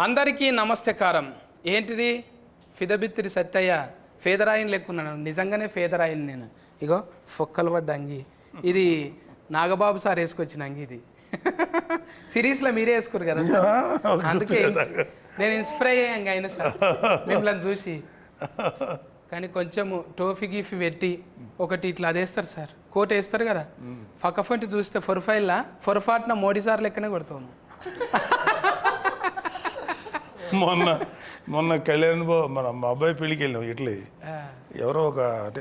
అందరికీ నమస్తకారం. ఏంటిది ఫిదబిత్తిరి సత్తయ్య ఫేదరాయిని లెక్కున్నాను. నిజంగానే ఫేదరాయిని నేను. ఇగో ఫొక్కలు పడ్డ అంగి. ఇది నాగబాబు సార్ వేసుకొచ్చిన అంగి. ఇది సిరీస్లో మీరే వేసుకోరు కదా సార్, అందుకే నేను ఇన్స్పైర్ అయ్యాను అయినా సార్ మిమ్మల్ని చూసి. కానీ కొంచెము టోఫీ గీఫీ పెట్టి ఒకటి ఇట్లా అదేస్తారు సార్, కోట్ వేస్తారు కదా, పక్కఫంటి చూస్తే ఫొరఫైల్లా ఫొరఫాట్న మోడీ సార్ లెక్కనే కొడతాను. మొన్న కళ్యాణ్ మన మా అబ్బాయి పెళ్ళికి వెళ్ళాం. ఇట్లీ ఎవరో ఒక అంటే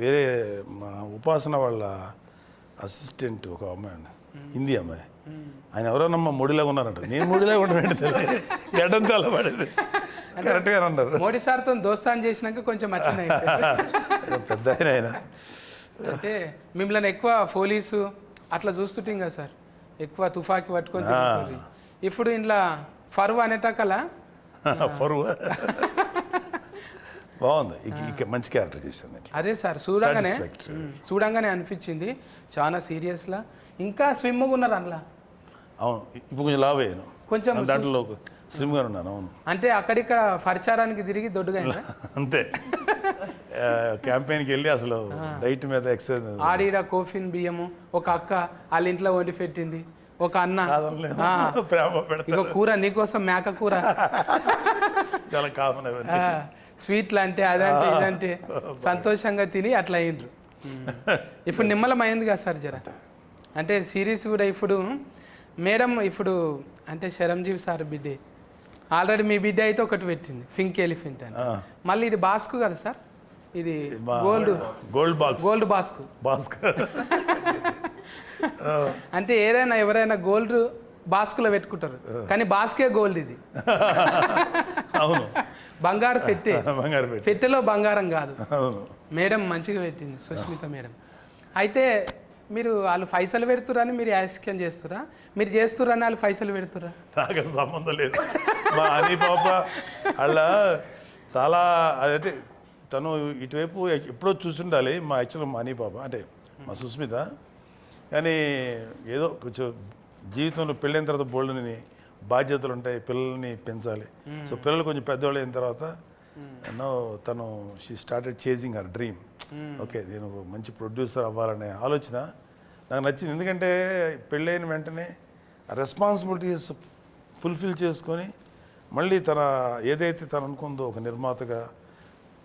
వేరే మా ఉపాసన వాళ్ళ అసిస్టెంట్ ఒక అమ్మాయి, హిందీ అమ్మాయి, ఆయన ఎవరోనమ్మా మోడీలాగా ఉన్నారంట. నేను మోడీలాగా ఉంటానంటే తెలియదు, గడ్డం చాలా పడేది. కరెక్ట్గా అన్నారు. మోడీ సార్తో దోస్తాన్ చేసినాక కొంచెం పెద్ద ఆయన. అంటే మిమ్మల్ని ఎక్కువ పోలీసు అట్లా చూస్తుంటాం కదా సార్, ఎక్కువ తుఫాకి పట్టుకొని. ఇప్పుడు ఇంట్లో ఫరువు అనేటకలా ఫరువు బాగుంది, మంచి క్యారెక్టర్ చేసింది. అదే సార్ చూడంగానే అనిపించింది చాలా సీరియస్లా. ఇంకా స్విమ్గా ఉన్నారు అందులో. అవును, ఇప్పుడు కొంచెం లావ్ అయ్యాను, కొంచెం దాంట్లో స్లిమ్గా ఉన్నాను. అవును, అంటే అక్కడిక్కడ పరిచారానికి తిరిగి దొడ్డుగా అంతే. క్యాంపెయిన్కి వెళ్ళి అసలు డైట్ మీద ఎక్సర్సైజ్. ఆడిడ కోఫిన్ బియ్యము ఒక అక్క వాళ్ళ ఇంట్లో వండి పెట్టింది, ఒక అన్న ఇక కూర నీకోసం మేక కూర, చాలా కామన్. స్వీట్లు అంటే అదంటే ఇదంటే సంతోషంగా తిని అట్లా అయ్యిండ్రు. ఇప్పుడు నిమ్మలం అయింది కదా సార్ జర. అంటే సిరీస్ కూడా ఇప్పుడు మేడం ఇప్పుడు అంటే శరంజీవి సార్ బిడ్డే ఆల్రెడీ మీ బిడ్డ అయితే ఒకటి పెట్టింది, పింక్ ఎలిఫెంట్ అని. మళ్ళీ ఇది బాస్కు కదా సార్, ఇది గోల్డ్ బాస్కు. అంటే ఏదైనా ఎవరైనా గోల్డ్ బాస్కులో పెట్టుకుంటారు, కానీ బాస్కే గోల్డ్ ఇది. అవును, బంగారు పెట్టెలో బంగారం కాదు. మేడం మంచిగా పెట్టింది సుష్మిత మేడం. అయితే మీరు వాళ్ళు పైసలు పెడుతురని మీరు యాక్షన్ చేస్తురా, మీరు చేస్తురని వాళ్ళు పైసలు పెడుతురా? నాకు సంబంధం లేదు. మా అని పాప అలా చాలా అంటే తను ఇటువైపు ఎప్పుడో చూసుండాలి. మా యాక్చువల్ మా అని పాప అంటే మా సుస్మిత. కానీ ఏదో కొంచెం జీవితంలో పెళ్ళైన తర్వాత బోల్డ్ని బాధ్యతలు ఉంటాయి, పిల్లల్ని పెంచాలి. సో పిల్లలు కొంచెం పెద్దవాళ్ళు అయిన తర్వాత తను she started chasing her dream. Okay, నేను మంచి ప్రొడ్యూసర్ అవ్వాలనే ఆలోచన నాకు నచ్చింది. ఎందుకంటే పెళ్ళైన వెంటనే రెస్పాన్సిబిలిటీస్ ఫుల్ఫిల్ చేసుకొని మళ్ళీ తన ఏదైతే తను అనుకుందో ఒక నిర్మాతగా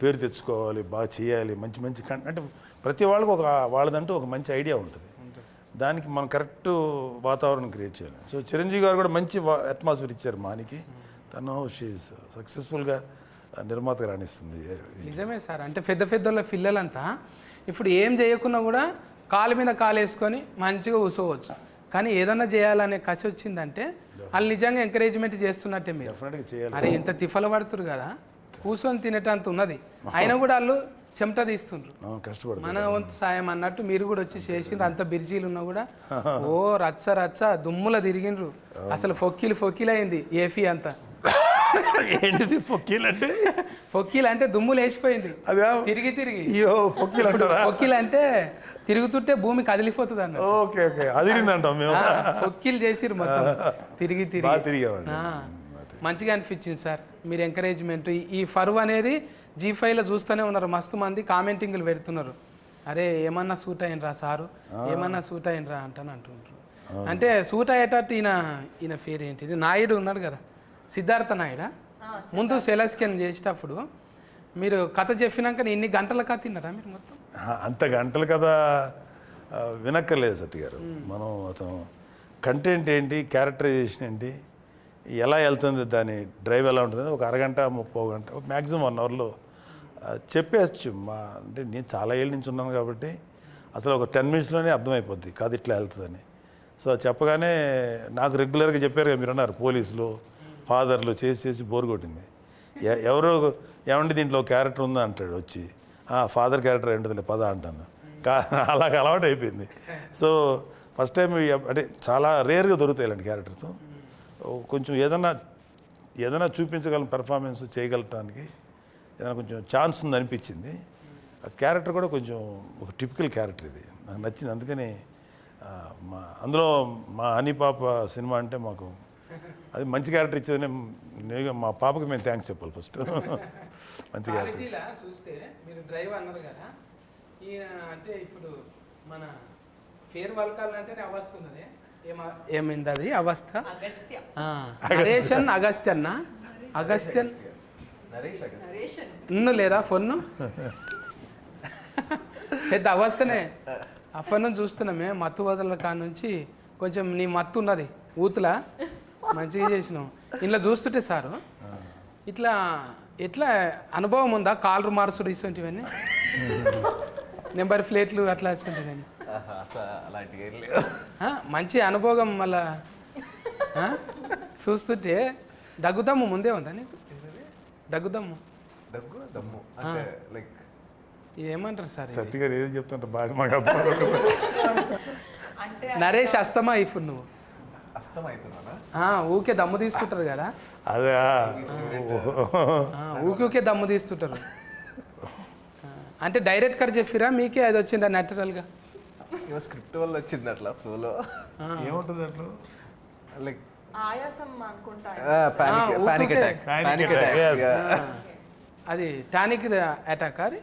పేరు తెచ్చుకోవాలి, బాగా చేయాలి, మంచి మంచి అంటే ప్రతి వాళ్ళకి ఒక వాళ్ళదంటూ ఒక మంచి ఐడియా ఉంటుంది. దానికి మనం కరెక్ట్ వాతావరణం క్రియేట్ చేయాలి. సో చిరంజీవి గారు కూడా మంచి అట్మాస్ఫియర్ ఇచ్చారు మానికి. తను సక్సెస్ఫుల్గా నిర్మాతగా రాణిస్తుంది. నిజమే సార్. అంటే పెద్ద పిల్లలంతా ఇప్పుడు ఏం చేయకున్నా కూడా కాలు మీద కాలు వేసుకొని మంచిగా కూర్చోవచ్చు. కానీ ఏదన్నా చేయాలనే కసి వచ్చిందంటే వాళ్ళు నిజంగా ఎంకరేజ్మెంట్ చేస్తున్నట్టే. మీరు డెఫినెట్గా చేయాలి. అరే ఇంత తిఫల పడుతురు కదా, కూర్చొని తినేటంత ఉన్నది, అయినా కూడా వాళ్ళు చెమట తీస్తుండ్రు, కష్టపడు మన వంతు సాయం అన్నట్టు మీరు కూడా వచ్చి చేసిండ్రు. అంత బిర్జీలు ఉన్నా కూడా ఓ రచ్చ దుమ్ముల తిరిగిండ్రు. అసలు ఫొక్కీలు అయింది ఏఫీ అంతా. ఏంటిది ఫొక్కీలు అంటే? ఫొక్కీలు అంటే దుమ్ములు వేసిపోయింది తిరిగి. ఫొక్కీలు అంటే తిరుగుతుంటే భూమి కదిలిపోతుంది అన్న. ఓకే ఓకే, అదిరిందంటాం మేము. ఫొక్కీలు చేసిర్రు మొత్తం తిరిగి. మంచిగా అనిపించింది సార్ మీరు ఎంకరేజ్మెంట్. ఈ ఫరువు అనేది G5లో చూస్తూనే ఉన్నారు, మస్తు మంది కామెంటింగ్లు పెడుతున్నారు. అరే ఏమన్నా సూట్ అయినరా సారు, ఏమన్నా సూట్ అయినరా అంటుంటారు. అంటే సూట్ అయ్యేటట్టు ఈయన పేరు ఏంటిది, నాయుడు ఉన్నాడు కదా, సిద్ధార్థ నాయుడా. ముందు సెలస్కెన్ చేసేటప్పుడు మీరు కథ చెప్పినాక ఇన్ని గంటల కథ తిన్నారా మీరు మొత్తం? అంత గంటల కథ వినక్కర్లేదు సత్య గారు. మనం అతను కంటెంట్ ఏంటి, క్యారెక్టరైజేషన్ ఏంటి, ఎలా వెళ్తుంది, దాని డ్రైవ్ ఎలా ఉంటుంది, ఒక అరగంట 30 గంట మ్యాక్సిమం 1 అవర్లో చెప్పేయచ్చు. అంటే నేను చాలా ఏళ్ళ నుంచి ఉన్నాను కాబట్టి అసలు ఒక 10 మినిట్స్లోనే అర్థమైపోద్ది కాదు ఇట్లా వెళ్తుందని. సో చెప్పగానే నాకు రెగ్యులర్గా చెప్పారు కదా మీరు అన్నారు, పోలీసులు ఫాదర్లు చేసి బోర్ కొట్టింది. ఎవరో ఏమంటే దీంట్లో క్యారెక్టర్ ఉందా అంటాడు వచ్చి, ఫాదర్ క్యారెక్టర్ ఏంటది పద అంటాను. అలాగ అలవాటు అయిపోయింది. సో ఫస్ట్ టైం అంటే చాలా రేర్గా దొరుకుతాయి ఇలాంటి క్యారెక్టర్స్. కొంచెం ఏదైనా చూపించగలం, పెర్ఫార్మెన్స్ చేయగలటానికి ఏదైనా కొంచెం ఛాన్స్ ఉంది అనిపించింది. ఆ క్యారెక్టర్ కూడా కొంచెం ఒక టిపికల్ క్యారెక్టర్ ఇది, నాకు నచ్చింది. అందుకని అందులో మా హనీ పాప సినిమా అంటే మాకు అది మంచి క్యారెక్టర్ ఇచ్చేది నేను మా పాపకి మేము థ్యాంక్స్ చెప్పాలి ఫస్ట్ మంచి క్యారెక్టర్ క్వాలిటీలా చూస్తే మీరు డ్రైవ్ అన్నారు కదా ఈయన అంటే ఇప్పుడు మన ఫేర్ వల్కాలంటేనే అవస్థ ఉన్నది ఏమైంది అది అవస్థ నరేషన్ అగస్త్యన్న అగస్త్యన్ ఇన్ను లేదా ఫోన్ను పెద్ద అవస్థనే ఆ ఫోన్ చూస్తున్నామే మత్తు వదల కాడ నుంచి కొంచెం నీ మత్తు ఉన్నది ఊతులా మంచిగా చేసినావు ఇలా చూస్తుంటే సారు ఇట్లా ఎట్లా అనుభవం ఉందా కాలర్ మార్చుడు ఇటువంటివన్నీ నెంబర్ ప్లేట్లు అట్లా ఇటువంటివన్నీ మంచి అనుభవం మళ్ళా చూస్తుంటే దగ్గుదమ్ము ముందే ఉందా నీకు దగ్గుదమ్ము ఏమంటారు సార్ సత్య గారు ఏం చెప్తుంటారు బాగా మాకు నరేష్ అస్తమా ఇప్పుడు నువ్వు ఊకే దమ్ము తీస్తుంటారు కదా అదే ఊకే దమ్ము తీస్తుంటారు అంటే డైరెక్ట్ కర్ చెప్పిరా మీకే అది వచ్చిందా న్యాచురల్గా స్క్రిప్ట్ వల్ల వచ్చింది అట్లా ఫ్లోలో ఏముంటుంది అట్లా లైక్ ఆయాసం అనుకుంటా panic attack Panic attack, yes. అది టానిక్ అటాక్ అది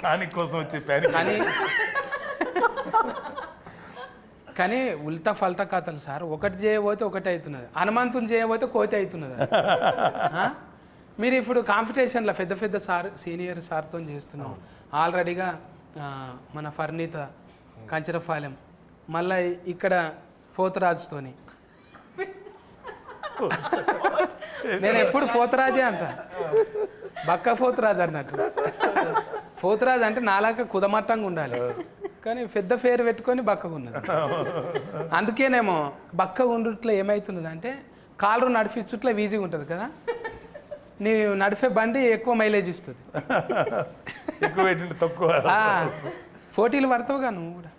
ప్యానిక్ కోసం వచ్చి ప్యానిక్ కానీ కానీ ఉల్టా ఫల్టా కథలు సార్ ఒకటి చేయబోతే ఒకటి అవుతున్నది హనుమంతుని చేయబోతే కోతి అవుతున్నది ఆ? మీరు ఇప్పుడు కాంపిటీషన్లో పెద్ద పెద్ద సార్ సీనియర్ సార్తో చేస్తున్నాం ఆల్రెడీగా మన ఫర్నీత కంచరపాలెం మళ్ళీ ఇక్కడ పోతరాజుతోని నేను ఎప్పుడు పోతరాజే అంట బక్క పోతరాజు అన్నట్టు పోతరాజు అంటే నాలాగా కుదమట్టంగా ఉండాలి కానీ పెద్ద పేరు పెట్టుకొని బక్కగా ఉన్నది అందుకేనేమో బక్క ఉండుట్లో ఏమవుతున్నది అంటే కాలరు నడిపించుట్లో ఈజీగా ఉంటుంది కదా నీ నడిపే బండి ఎక్కువ మైలేజ్ ఇస్తుంది ఎక్కువ పెట్టింటే తక్కువ పోటీలు పడతావుగా నువ్వు కూడా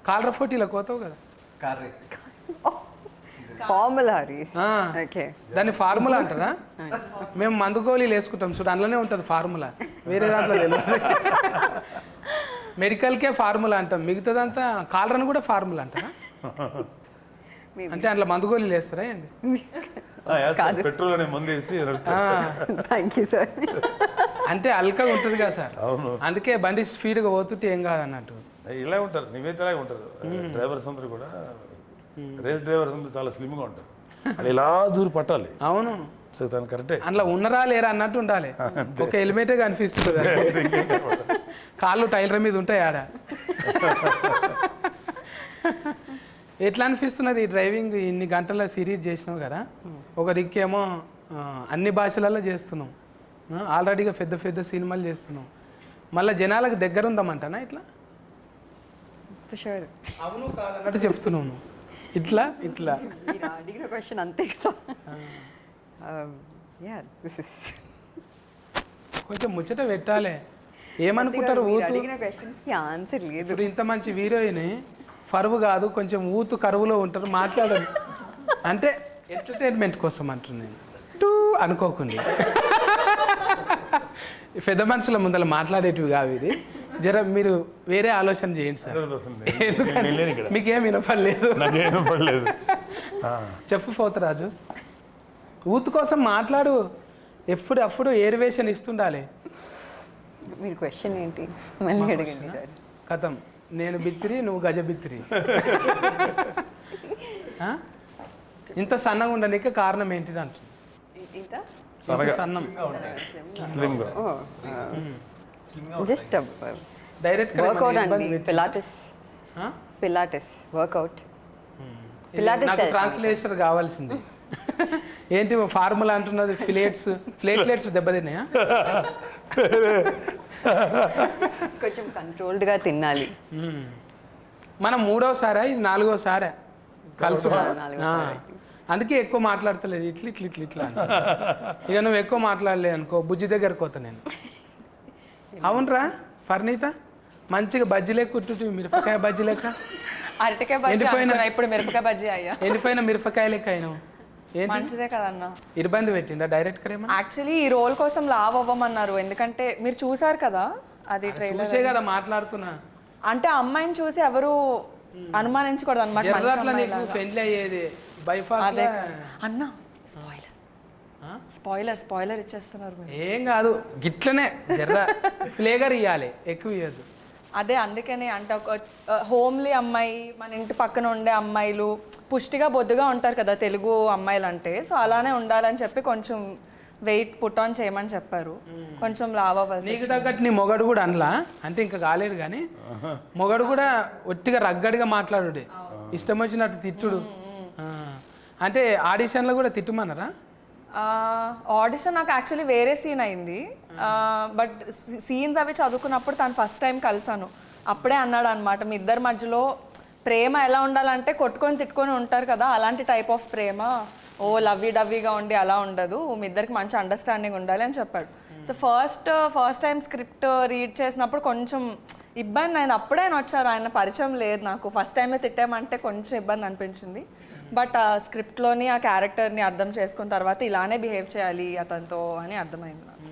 కాలర్ పోటీలకు పోతావు కదా కార్ రేస్ ఫార్ములా రేస్ ఆ. ఓకే దాన్ని ఫార్ములా అంటారా మేము మందు గోళీలు వేసుకుంటాం చూడు అందులోనే ఉంటుంది ఫార్ములా వేరే దాంట్లో తెలియదు మెడికల్కే ఫార్ములా అంటాం మిగతాదంతా కాలరని కూడా ఫార్ములా అంటారా అంటే అందులో మందు గోళీలు వేస్తారా ఏంది పెట్రోల్ అనే మందు వేసి థ్యాంక్ యూ సార్ అంటే అల్కగా ఉంటుంది కదా సార్ అవును అందుకే బండి స్పీడ్గా పోతుంటే ఏం కాదన్నట్టు ఇలా ఉంటారు నీవైతే ఇలాగే ఉంటారు డ్రైవర్స్ అందరూ కూడా రేస్ డ్రైవర్స్ అందరూ చాలా స్లిమ్గా ఉంటారు అది ఇలా దూరం పట్టాలి అవును సో దాని కరెక్టే అందులో ఉన్నరా లేరా అన్నట్టు ఉండాలి ఒక హెల్మెటే కనిపిస్తుంది కాళ్ళు టైలర్ మీద ఉంటాయి ఆడ ఎట్లా అనిపిస్తున్నది ఈ డ్రైవింగ్ ఇన్ని గంటల సిరీస్ చేసినావు కదా ఒక దిక్కేమో అన్ని భాషలలో చేస్తున్నాం ఆల్రెడీగా పెద్ద పెద్ద సినిమాలు చేస్తున్నాం మళ్ళీ జనాలకు దగ్గర ఉందామంటానా ఇట్లా ఫర్ షూర్ అవును కాదన్నట్టు చెప్తున్నావు నువ్వు ఇట్లా ఇట్లా మీరు అడిగిన క్వశ్చన్ అంతే కదా యా దిస్ ఇస్ కొంచెం ముచ్చట పెట్టాలి ఏమనుకుంటారు మీరు ఊతు అడిగిన క్వశ్చన్స్కి ఆన్సర్ లేదు ఇప్పుడు ఇంత మంచి హీరోయిన్ ఫరువు కాదు కొంచెం ఊతు కరువులో ఉంటారు మాట్లాడరు అంటే ఎంటర్టైన్మెంట్ కోసం అంటున్నాను నేను టూ అనుకోకుండా పెద్ద మనుషుల ముందర మాట్లాడేటివి కావు ఇది జర మీరు వేరే ఆలోచన చేయండి సార్ ఎందుకంటే మీకేం వినపడలేదు నాకేం పడలేదు చెప్పు పోతరాజు ఊతు కోసం మాట్లాడు ఎప్పుడు ఏరివేషన్ ఇస్తుండాలి మీరు క్వశ్చన్ ఏంటి మళ్ళీ అడగండి సార్ కథం నేను బిత్తిరి నువ్వు గజ బిత్తిరి ఆ? ఇంత సన్నగా ఉండడానికి కారణం ఏంటిది అంటుంది ఇంత ఇంత సన్నం స్లిమ్గా జస్ట్ డైరెక్ట్ వర్కౌట్ అండి పిలాటిస్ వర్కౌట్ పిలాటిస్ నాకు ట్రాన్స్లేషన్ కావాల్సింది ఏంటి ఫార్ములా అంటున్నది ప్లేట్లెట్స్ దెబ్బతిన్నాయా కొంచెం కంట్రోల్డ్గా తినాలి మనం మూడోసారా ఇది నాలుగోసారా కలుసు నాలుగోసారి. అందుకే ఎక్కువ మాట్లాడతలేదు ఇట్లా ఇట్లా ఇట్లా ఇట్లా అని. ఇక నువ్వు ఎక్కువ మాట్లాడలే అనుకో బుజ్జి దగ్గరకు పోతా నేను అవునరా ఫర్నీత మంచిగా బజ్జీ లెక్క కుట్టు మిరపకాయ బజ్జీ లెక్క అరటికాయ బజ్జీ ఎండిపోయిన- అనుకున్నా, ఇప్పుడు మిరపకాయ బజ్జీ అయ్యా ఎండిపోయిన మిరపకాయ లెక్క అయినావు ఏంటి మంచిదే కదన్నా ఇబ్బంది పెట్టిండా డైరెక్ట్ కరేమా యాక్చువల్లీ ఈ రోల్ కోసం లావ్ అవ్వమన్నారు ఎందుకంటే మీరు చూసారు కదా అది ట్రైలర్ చూసే కదా మాట్లాడుతున్నా అంటే ఆ అమ్మాయిని చూసి ఎవరు అనుమానించకూడదు అనమాట జర్రాట్లా నీకు ఫ్రెండ్లీ అయ్యేది బైఫాస్ అదే అన్న స్పాయిలర్ ఇచ్చేస్తున్నారు మీరు. ఏం కాదు గిట్లనే జర్ర ఫ్లేగర్ ఇవ్వాలి, ఎక్కువ ఇవ్వద్దు. అదే అందుకనే అంటే ఒక హోమ్లీ అమ్మాయి, మన ఇంటి పక్కన ఉండే అమ్మాయిలు పుష్టిగా బొద్దుగా ఉంటారు కదా తెలుగు అమ్మాయిలు అంటే, సో అలానే ఉండాలని చెప్పి కొంచెం వెయిట్ పుట్ ఆన్ చేయమని చెప్పారు. కొంచెం లావ్ అవ్వాలి. నీకు తగ్గట్టు నీ మొగడు కూడా అనలా అంటే ఇంకా కాలేదు కానీ మొగడు కూడా ఒట్టిగా రగ్గడిగా మాట్లాడుడే, ఇష్టం వచ్చినట్టు తిట్టుడు. అంటే ఆడిషన్లో కూడా తిట్టుమన్నారా? ఆడిషన్ నాకు యాక్చువల్లీ వేరే సీన్ అయింది, బట్ సీన్స్ అవి చదువుకున్నప్పుడు తను ఫస్ట్ టైం కలిసాను. అప్పుడే అన్నాడు అనమాట, మీ ఇద్దరి మధ్యలో ప్రేమ ఎలా ఉండాలంటే కొట్టుకొని తిట్టుకొని ఉంటారు కదా, అలాంటి టైప్ ఆఫ్ ప్రేమ, ఓ లవ్వీ డవ్వీగా ఉండి అలా ఉండదు, మీ ఇద్దరికి మంచి అండర్స్టాండింగ్ ఉండాలి అని చెప్పాడు. So first time script read చేసినప్పుడు కొంచెం ఇబ్బంది అయింది. అప్పుడే ఆయన వచ్చారు, ఆయన పరిచయం లేదు నాకు, ఫస్ట్ టైమే తిట్టామంటే కొంచెం ఇబ్బంది అనిపించింది. బట్ ఆ స్క్రిప్ట్లోని ఆ క్యారెక్టర్ని అర్థం చేసుకున్న తర్వాత ఇలానే బిహేవ్ చేయాలి అతనితో అని అర్థమైంది నాకు.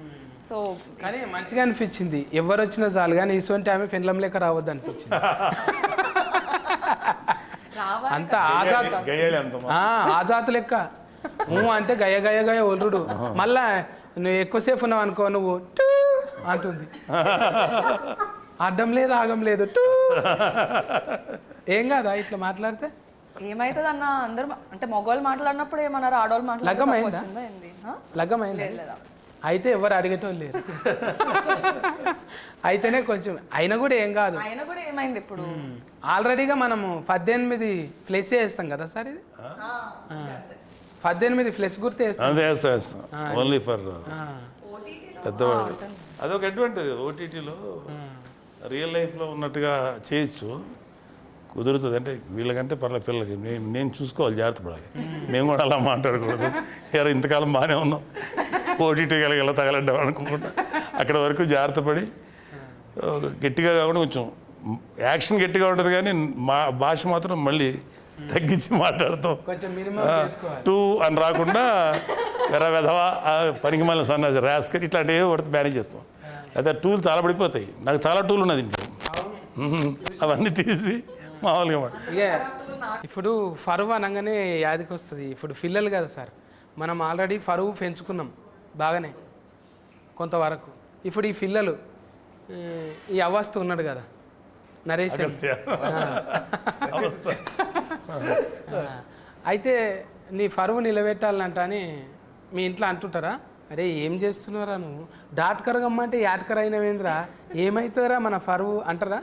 సో కానీ మంచిగా అనిపించింది, ఎవరు వచ్చినా చాలు కానీ ఇటువంటి ఆమె ఫిన్లం లేక రావద్దు అనిపించింది. అంత ఆజాత్ లెక్క అంటే గయ గయ గయ ఒల్లుడు. మళ్ళా నువ్వు ఎక్కువసేపు ఉన్నావు అనుకో, నువ్వు టూ అంటుంది, అడ్డం లేదు ఆగం లేదు టూ. ఏం కాదా ఇట్లా మాట్లాడితే? ఏమైతుంది అన్న, అందరు అంటే మగవాళ్ళు మాట్లాడినప్పుడు ఏమన్నారు, ఆడవాళ్ళు లగ్గమైందా? అయితే ఎవరు అడిగేటోళ్ళు లేరు. అయితేనే కొంచెం అయినా కూడా ఏం కాదు. అయినా కూడా ఏమైంది ఇప్పుడు, ఆల్రెడీగా మనము 18 ఫ్లెస్ వేస్తాం కదా సార్, ఇది 18 ఫ్లెస్ గుర్తు వేస్తాం ఓన్లీ ఫర్ పెద్దవాడు. అదొక అడ్వాంటేజ్ ఓటీటీలో, రియల్ లైఫ్లో ఉన్నట్టుగా చేయొచ్చు, కుదురుతుంది. అంటే వీళ్ళకంటే పిల్లలకి నేను చూసుకోవాలి, జాగ్రత్త పడాలి. మేము కూడా అలా మాట్లాడకూడదు, ఎవరు ఇంతకాలం బాగానే ఉన్నాం ఓటీటీ ఎలా తగలడ్డాం అనుకుంటా, అక్కడ వరకు జాగ్రత్త పడి గట్టిగా కాకుండా కొంచెం యాక్షన్ గట్టిగా ఉంటుంది కానీ మా భాష మాత్రం మళ్ళీ తగ్గించి మాట్లాడతాం. కొంచెం మినిమం టూ అని రాకుండా వెధవా పనికి మళ్ళీ సన్న ర్యాస్కర్ ఇట్లాంటివి పడితే మేనేజ్ చేస్తాం. అయితే టూల్ చాలా పడిపోతాయి, నాకు చాలా టూల్ ఉన్నది ఇంట్లో, అవన్నీ తీసి మామూలుగా ఇప్పుడు ఫరువు అనగానే యాదికి వస్తుంది. ఇప్పుడు పిల్లలు కదా సార్, మనం ఆల్రెడీ ఫరువు పెంచుకున్నాం బాగానే కొంతవరకు. ఇప్పుడు ఈ పిల్లలు ఈ అవస్థ ఉన్నాడు కదా నరేష్, అయితే నీ ఫరువు నిలబెట్టాలంట అని మీ ఇంట్లో అంటుంటారా? అరే ఏం చేస్తున్నారా నువ్వు, డాట్కరగమ్మంటే యాట్కర్ అయినవేంద్రా, ఏమవుతుందిరా మన ఫరువు అంటారా?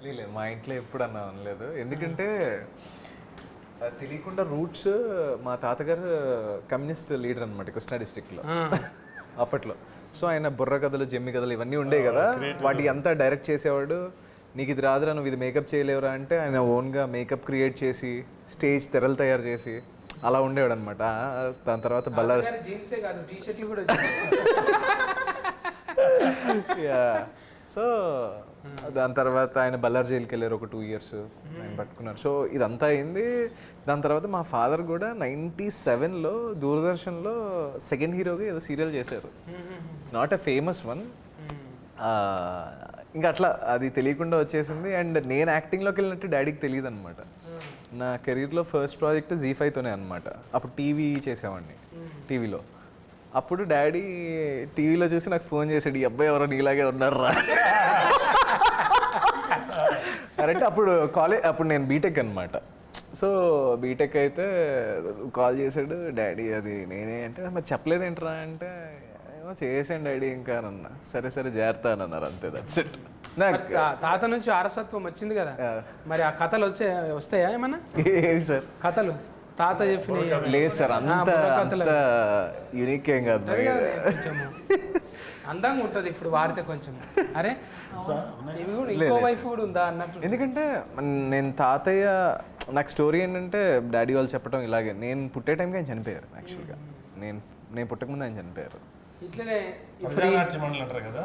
లేదు, మా ఇంట్లో ఎప్పుడు అన్నా అనలేదు. ఎందుకంటే తెలియకుండా రూట్స్, మా తాతగారు కమ్యూనిస్ట్ లీడర్ అనమాట కృష్ణా డిస్ట్రిక్ట్లో అప్పట్లో. సో ఆయన బుర్ర కథలు, జమ్మి కథలు ఇవన్నీ ఉండేవి కదా, వాటి అంతా డైరెక్ట్ చేసేవాడు. నీకు ఇది రాదురా, నువ్వు ఇది మేకప్ చేయలేవురా అంటే ఆయన ఓన్గా మేకప్ క్రియేట్ చేసి స్టేజ్ తెరలు తయారు చేసి అలా ఉండేవాడు అనమాట. దాని తర్వాత బల్లారి సో దాని తర్వాత ఆయన బల్లార్ జైలుకి వెళ్ళారు, ఒక 2 years ఆయన పట్టుకున్నారు. సో ఇదంతా అయింది. దాని తర్వాత మా ఫాదర్ కూడా 97లో దూరదర్శన్లో సెకండ్ హీరోగా ఏదో సీరియల్ చేశారు. It's not a famous one. ఇంకా అట్లా అది తెలియకుండా వచ్చేసింది. అండ్ నేను యాక్టింగ్లోకి వెళ్ళినట్టు డాడీకి తెలియదు అనమాట. నా కెరీర్లో ఫస్ట్ ప్రాజెక్ట్ జీ5తోనే అనమాట. అప్పుడు టీవీ చేసేవాడిని టీవీలో. అప్పుడు డాడీ టీవీలో చూసి నాకు ఫోన్ చేశాడు, ఈ అబ్బాయి ఎవరో నీలాగే ఉన్నారా అంటే అప్పుడు నేను బీటెక్ అనమాట. సో బీటెక్ అయితే కాల్ చేశాడు డాడీ, అది నేనే అంటే మరి చెప్పలేదేంట్రా అంటే ఏమో చేసాను డాడీ ఇంకా అన్న. సరే జాగ్రత్త అని అన్నారు, అంతే, దట్స్ ఇట్. తాత నుంచి వారసత్వం వచ్చింది కదా, మరి ఆ కథలు వస్తాయా ఏమన్నా? ఏవి సార్ కథలు తాత చెప్పిన? లేదు సార్, అంత యూనిక్ ఏం కాదు, అందంగా ఉంటుంది ఇప్పుడు వాడితే కొంచెం. అరే ఇంకో వైఫ్ కూడా ఉందా అన్నట్టు. ఎందుకంటే నేను తాతయ్య, నాకు స్టోరీ ఏంటంటే డాడీ వాళ్ళు చెప్పడం ఇలాగే, నేను పుట్టే టైంకి ఆయన చనిపోయారు. యాక్చువల్గా నేను పుట్టకముందు ఆయన చనిపోయారు. ఇట్లనే కదా,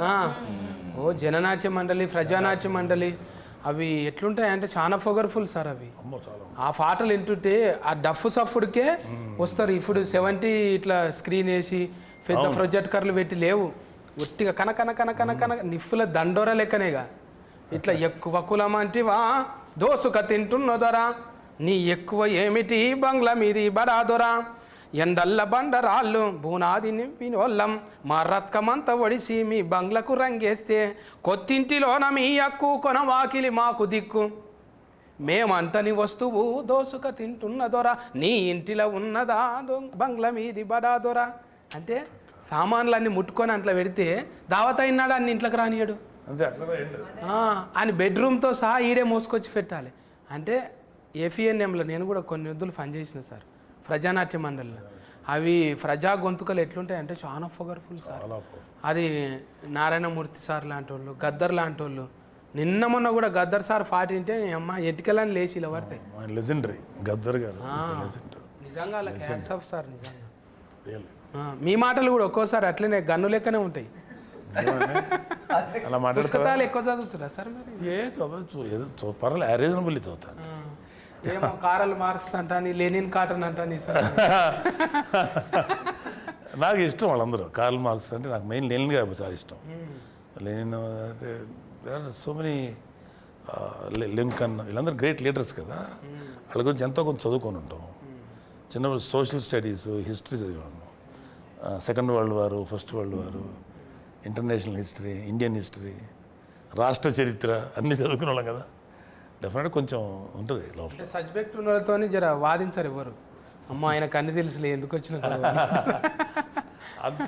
ఓ జననాట్య మండలి, ప్రజానాట్య మండలి అవి ఎట్లుంటాయి అంటే చాలా పవర్ఫుల్ సార్ అవి. ఆ పాటలు వింటుంటే ఆ డఫ్ సఫుడికే వస్తారు. ఇప్పుడు 70 ఇట్లా స్క్రీన్ వేసి పెద్ద ప్రొజెక్టర్లు పెట్టి లేవు, ఒట్టిగా కన కన కన కన కన నిప్పుల దండోర లెక్కనేగా. ఇట్లా ఎక్కువ కులం అంటే దోసుక తింటున్న దొర నీ ఎక్కువ ఏమిటి బంగ్లా మీది బడా దొర ఎండల్ల బండరాళ్ళు బూనాది నింపినోళ్ళం మా రత్కమంతా ఒడిసి మీ బంగ్లకు రంగేస్తే కొత్తింటిలోన మీ అక్కు కొన వాకిలి మాకు దిక్కు మేమంతని వస్తువు దోసుక తింటున్న దొర నీ ఇంటిలో ఉన్నదా బంగ్లా మీది బడా దొర అంటే సామాన్లన్నీ ముట్టుకొని అట్లా పెడితే దావత అయినాడు అన్ని ఇంట్లోకి రానియడు అంతే అట్లా ఏంటి అని బెడ్రూమ్తో సహా ఈడే మోసుకొచ్చి పెట్టాలి అంటే ఏఫిఎన్ఎంలో నేను కూడా కొన్ని వద్దులు పనిచేసిన సార్ ప్రజానాట్య మండలిలో అవి ప్రజా గొంతుకలు ఎట్లుంటాయి అంటే చాలా పవర్ఫుల్ సార్ అది నారాయణమూర్తి సార్ లాంటి వాళ్ళు గద్దర్ లాంటి వాళ్ళు నిన్న మొన్న కూడా గద్దర్ సార్ పాట వింటే అమ్మ ఎటుకెళ్ళని లేచి ఇలా పడతాయి లెజెండరీ గద్దర్ గారు లెజెండరీ నిజంగా అలా హ్యాట్స్ ఆఫ్ సార్ నిజంగా రియల్ మీ మాటలు కూడా ఒక్కోసారి అట్లనే గన్ను లెక్కనే ఉంటాయి అలా మాట్లాడతారా పుస్తకాలు ఎక్కువ చదువుతురా సార్ మరి ఏ చదవచ్చు ఏదో పర్వాలేదు రీజనబుల్లీ చదువుతాను ఏమో కారల్ మార్క్స్ అంటాని లెనిన్ కాటన్ అంటాని నాకు ఇష్టం వాళ్ళందరూ కార్ల్ మార్క్స్ అంటే నాకు మెయిన్ లెనిన్ గారు చాలా ఇష్టం లెనిన్ అంటే సో మెనీ లింకన్ వీళ్ళందరూ గ్రేట్ లీడర్స్ కదా వాళ్ళ గురించి ఎంతో కొంచెం చదువుకొని ఉంటాం చిన్నప్పుడు సోషల్ స్టడీస్ హిస్టరీ చదివాము సెకండ్ వరల్డ్ వారు ఫస్ట్ వరల్డ్ వారు ఇంటర్నేషనల్ హిస్టరీ ఇండియన్ హిస్టరీ రాష్ట్ర చరిత్ర అన్నీ చదువుకునే వాళ్ళం కదా డెఫినెట్గా కొంచెం ఉంటుంది లోపల అంటే సబ్జెక్ట్ ఉన్న వాళ్ళతో జర వాదించారు ఎవరు అమ్మ ఆయనకు అన్ని తెలుసులే ఎందుకు వచ్చిన అంత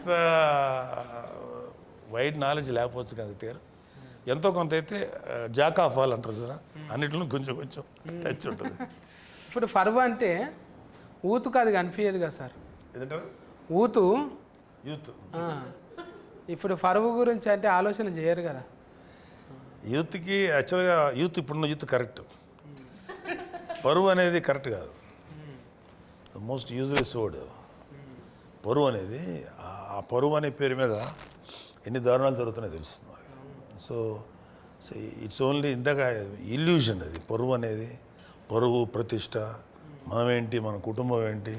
వైడ్ నాలెడ్జ్ లేకపోవచ్చు కదా గారు ఎంతో కొంత అయితే జాక్ ఆఫ్ ఆల్ అంటారు సార్ అన్నిట్లో కొంచెం కొంచెం టచ్ ఉంటుంది ఇప్పుడు ఫర్వ్ అంటే ఊతుకు అది కనిపించదు కదా సార్ ఏదంటారు ఊతు యూత్ ఆ, ఇప్పుడు ఫర్వ్ గురించి అంటే ఆలోచన చేయరు కదా యూత్కి యాక్చువల్గా యూత్ ఇప్పుడున్న యూత్ కరెక్ట్ పరువు అనేది కరెక్ట్ కాదు ద మోస్ట్ యూజ్లెస్ వర్డ్ పరువు అనేది ఆ పరువు అనే పేరు మీద ఎన్ని దారుణాలు జరుగుతున్నాయో తెలుస్తుంది సో ఇట్స్ ఓన్లీ ఇందాక ఇల్యూషన్ అది పరువు అనేది పరువు ప్రతిష్ట మనమేంటి మన కుటుంబం ఏంటి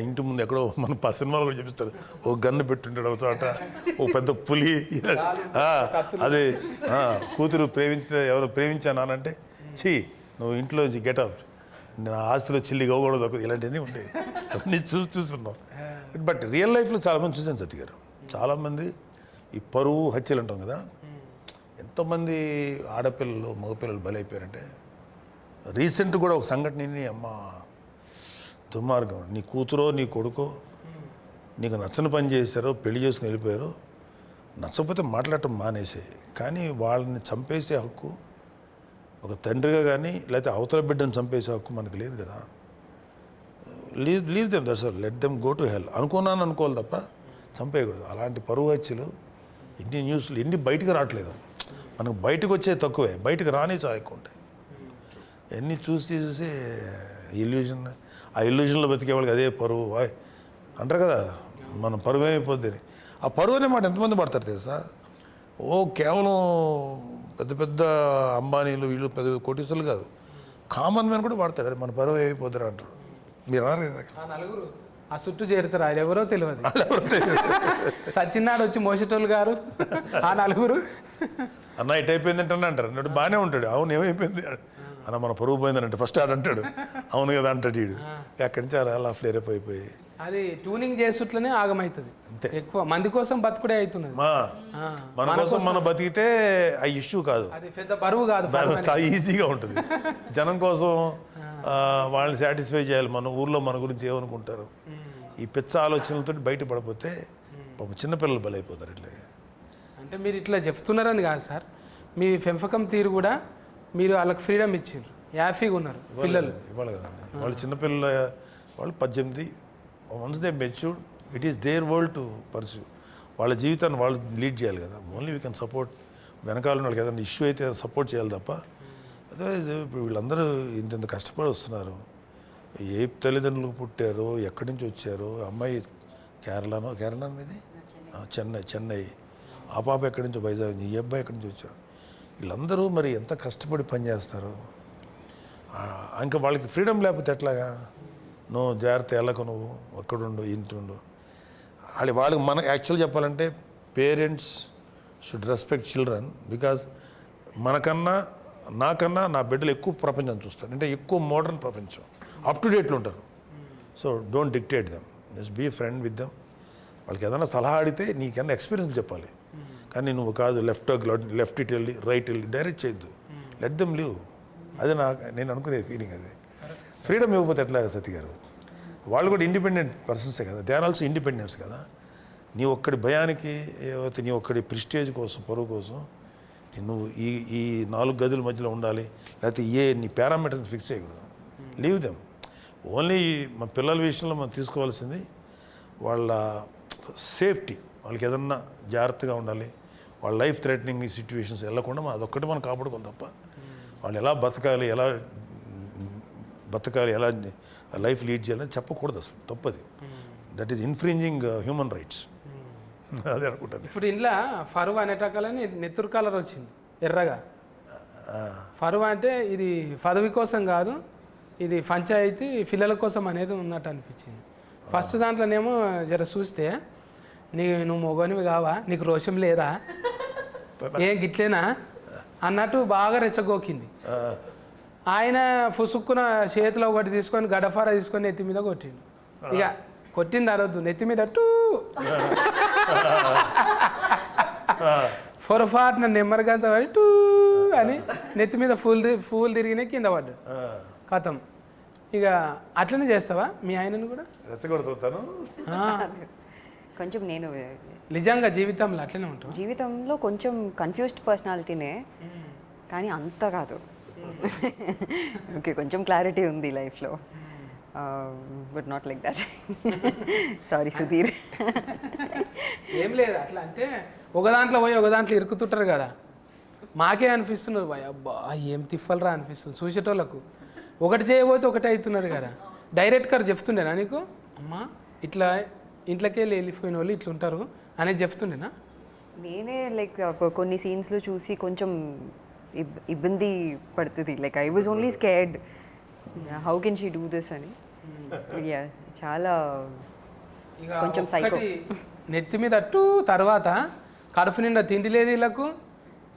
ఇంటి ముందు ఎక్కడో మన సినిమాలు కూడా చూపిస్తారు ఓ గన్ను పెట్టుంటాడు ఒక చోట ఓ పెద్ద పులి అదే కూతురు ఎవరు ప్రేమించానంటే ఛీ నువ్వు ఇంట్లో గెటప్ నా ఆస్తిలో చిల్లి గోగూడదు ఇలాంటివన్నీ ఉంటాయి అవన్నీ చూస్తున్నాం బట్ రియల్ లైఫ్లో చాలామంది చూసాను సత్య గారు చాలామంది ఈ పరువు హత్యలు అంటాం కదా ఎంతోమంది ఆడపిల్లలు మగపిల్లలు బలైపోయారంటే రీసెంట్ కూడా ఒక సంఘటనని అమ్మ దుర్మార్గం నీ కూతురో నీ కొడుకో నీకు నచ్చని పని చేశారో పెళ్లి చేసుకుని వెళ్ళిపోయారో నచ్చకపోతే మాట్లాడటం మానేసే కానీ వాళ్ళని చంపేసే హక్కు ఒక తండ్రిగా కానీ లేకపోతే అవతల బిడ్డను చంపేసే హక్కు మనకు లేదు కదా leave them that's let them go to hell అనుకోవాలి తప్ప చంపేయకూడదు అలాంటి పరువు హత్యలు ఇన్ని న్యూస్లు ఎన్ని బయటకు రావట్లేదు మనకు బయటకు వచ్చే తక్కువే బయటకు రాని చాలా ఎక్కువ ఉంటాయి ఎన్ని చూసి ఇల్యూజన్ ఆ ఇల్యూజన్లో బతికే వాళ్ళకి అదే పరువు అంటారు కదా మన పరువు ఏమైపోద్ది ఆ పరువు అనే మాట ఎంతమంది పడతారు తెలుసా కేవలం పెద్ద పెద్ద అంబానీలు వీళ్ళు పెద్ద కోటీసులు కాదు కామన్ మ్యాన్ కూడా వాడతారు అది మన పరువు ఏమైపోతారు అంటారు మీరు అన్నారు కదా ఆ నలుగురు ఆ చుట్టూ చేరుతారు ఆయన ఎవరో తెలియదు సచిన్నాడు వచ్చి మోసేటోళ్ళు గారు ఆ నలుగురు అన్న ఇటు అయిపోయింది అంటే అంటారు అన్నట్టు బాగానే ఉంటాడు అవును ఏమైపోయింది అన్న మన పరువు పోయిందని అంటే ఫస్ట్ ఆడంటాడు అవును కదా అంటాడు వీడు అక్కడి నుంచి అలా ఫ్లేరప్ అయిపోయి అది ట్యూనింగ్ చేసుట్లనే ఆగమవుతుంది ఎక్కువ మంది కోసం బతుకుడే అవుతున్నది మన కోసం మనం బతికితే ఆ ఇష్యూ కాదు అది పెద్ద బరువు కాదు చాలా ఈజీగా ఉంటుంది జనం కోసం వాళ్ళని సాటిస్ఫై చేయాలి మన ఊర్లో మన గురించి ఏమనుకుంటారు ఈ పిచ్చ ఆలోచనలతో బయటపడిపోతే పాపం చిన్నపిల్లలు బలైపోతారు ఇట్లా అంటే మీరు ఇట్లా చెప్తున్నారని కాదు సార్ మీ పెంపకం తీరు కూడా మీరు వాళ్ళకి ఫ్రీడమ్ ఇచ్చారు హ్యాపీగా ఉన్నారు పిల్లలు ఇవ్వాలి కదండి వాళ్ళు చిన్నపిల్లల వాళ్ళు 18 once they mature it is their world to pursue వాళ్ళ జీవితాన్ని వాళ్ళు లీడ్ చేయాలి కదా ఓన్లీ వీ కెన్ సపోర్ట్ వెనకాల వాళ్ళకి ఏదైనా ఇష్యూ అయితే సపోర్ట్ చేయాలి తప్ప అదర్వైజ్ ఇప్పుడు వీళ్ళందరూ ఇంత కష్టపడి వస్తున్నారు ఏ తల్లిదండ్రులు పుట్టారో ఎక్కడి నుంచి వచ్చారో అమ్మాయి కేరళ మీది చెన్నై ఆ పాప ఎక్కడి నుంచో వైజాగ్ ఈ అబ్బాయి ఎక్కడి నుంచి వచ్చారు వీళ్ళందరూ మరి ఎంత కష్టపడి పనిచేస్తారు ఇంకా వాళ్ళకి ఫ్రీడమ్ లేకపోతే ఎట్లాగా నువ్వు జాగ్రత్త వెళ్ళకు నువ్వు ఒక్కడుండు ఇంటుండు వాళ్ళకి మన యాక్చువల్ చెప్పాలంటే parents should respect children because మనకన్నా నాకన్నా నా బిడ్డలు ఎక్కువ ప్రపంచం చూస్తారు, అంటే ఎక్కువ మోడర్న్ ప్రపంచం, అప్ టు డేట్లో ఉంటారు. So don't dictate them, just be friend with them. వాళ్ళకి ఏదైనా సలహా అడిగితే నీకన్నా ఎక్స్పీరియన్స్ చెప్పాలి, కానీ నువ్వు కాదు లెఫ్ట్ ఇట్ వెళ్ళి రైట్ వెళ్ళి డైరెక్ట్ చేయొద్దు, లెట్ దెమ్ లివ్. అది నేను అనుకునే ఫీలింగ్. అది ఫ్రీడమ్ ఇవ్వకపోతే ఎట్లా సతీ గారు? వాళ్ళు కూడా ఇండిపెండెంట్ పర్సన్సే కదా, దే ఆర్ ఆల్సో ఇండిపెండెన్స్ కదా. నీ ఒక్కడి భయానికి, నీ ఒక్కడి ప్రిస్టేజ్ కోసం, పరువు కోసం నువ్వు ఈ 4 గదుల మధ్యలో ఉండాలి, లేకపోతే నీ పారామీటర్స్ ఫిక్స్ చేయకూడదు. Leave them. ఓన్లీ మన పిల్లల విషయంలో మనం తీసుకోవాల్సింది వాళ్ళ సేఫ్టీ, వాళ్ళకి ఏదన్నా జాగ్రత్తగా ఉండాలి, వాళ్ళ లైఫ్ థ్రెటనింగ్ సిచ్యువేషన్స్ వెళ్ళకుండా అదొక్కటి మనం కాపాడుకోవాలి తప్ప వాళ్ళు ఎలా బతకాలి, ఎలా లైఫ్ లీడ్ చేయాలని చెప్పకూడదు. అసలు తప్పది. That is infringing human rights. అదే అనుకుంటాను. ఇప్పుడు ఇంట్లో ఫరువా అనేటకాలని నెత్తురు కలర్ వచ్చింది ఎర్రగా. ఫరువా అంటే ఇది పదవి కోసం కాదు, ఇది పంచాయతీ పిల్లల కోసం అనేది ఉన్నట్టు అనిపించింది. ఫస్ట్ దాంట్లోనేమో జర చూస్తే నువ్వు మొగనివి కావా, నీకు రోషం లేదా, ఏం గిట్లేనా అన్నట్టు బాగా రెచ్చగోకింది. ఆయన ఫుసుక్కున చేతిలో ఒకటి తీసుకొని గడఫారా తీసుకొని నెత్తి మీద కొట్టిండు. ఇక కొట్టింది అరవద్దు, నెత్తి మీద టూ పొరపాటున నెమ్మరిగంత పడి టూ అని నెత్తి మీద ఫూల్ తిరిగిన కింద పడ్డాడు. కథం. ఇక అట్లనే చేస్తావా మీ ఆయనను కూడా? రెచ్చగొడుతాను. కొంచెం నేను నిజంగా జీవితంలో అట్లనే ఉంటాం. జీవితంలో కొంచెం కన్ఫ్యూజ్డ్ పర్సనాలిటీనే, కానీ అంత కాదు. ఓకే, కొంచెం క్లారిటీ ఉంది లైఫ్లో, but not like that. Sorry Sudheer. ఏం లేదు, అట్లా అంటే ఒక దాంట్లో పోయి ఒక దాంట్లో ఇరుకుతుంటారు కదా, మాకే అనిపిస్తున్నారు భయ అబ్బా ఏం తిప్పలరా అనిపిస్తుంది చూసేటోళ్ళకు. ఒకటి చేయబోతే ఒకటే అవుతున్నారు కదా. డైరెక్ట్ గారు చెప్తుండేనా నీకు, అమ్మా ఇట్లా ఇంట్లోకి వెళ్ళిపోయిన వాళ్ళు ఇట్లా ఉంటారు అనేది చెప్తుండేనా? నేనే లైక్ కొన్ని సీన్స్లో చూసి కొంచెం ఇబ్బంది పడుతుంది. Like I was only scared, how can she do this అని. చాలా కొంచెం సైకో. నెత్తి మీద అట్టు తర్వాత కడుపు నిండా తిండి లేదు వీళ్ళకు,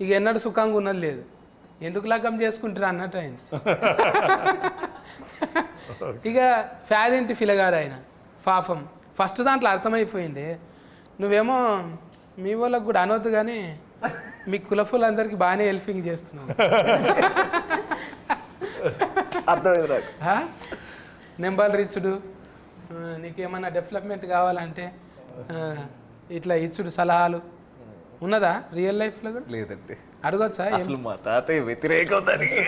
ఇక ఎన్నడూ సుఖంగా ఉన్నది లేదు, ఎందుకు లగ్గం చేసుకుంటారా అన్నట్టు అయింది. ఇక ఫ్యాదింటి ఫిలగాడు ఆయన పాపం. ఫస్ట్ దాంట్లో అర్థమైపోయింది. నువ్వేమో మీ వాళ్ళకు కూడా అనవద్దు కానీ మీ కులఫులందరికీ బాగానే హెల్పింగ్ చేస్తున్నావు. అర్థమైంది. నెంబర్ రిచ్చుడు, నీకేమన్నా డెవలప్మెంట్ కావాలంటే ఇట్లా ఇచ్చుడు సలహాలు ఉన్నదా రియల్ లైఫ్లో కూడా? లేదండి. అడగొచ్చా? అసలు మా తాతయ్య వ్యతిరేకం దానికి.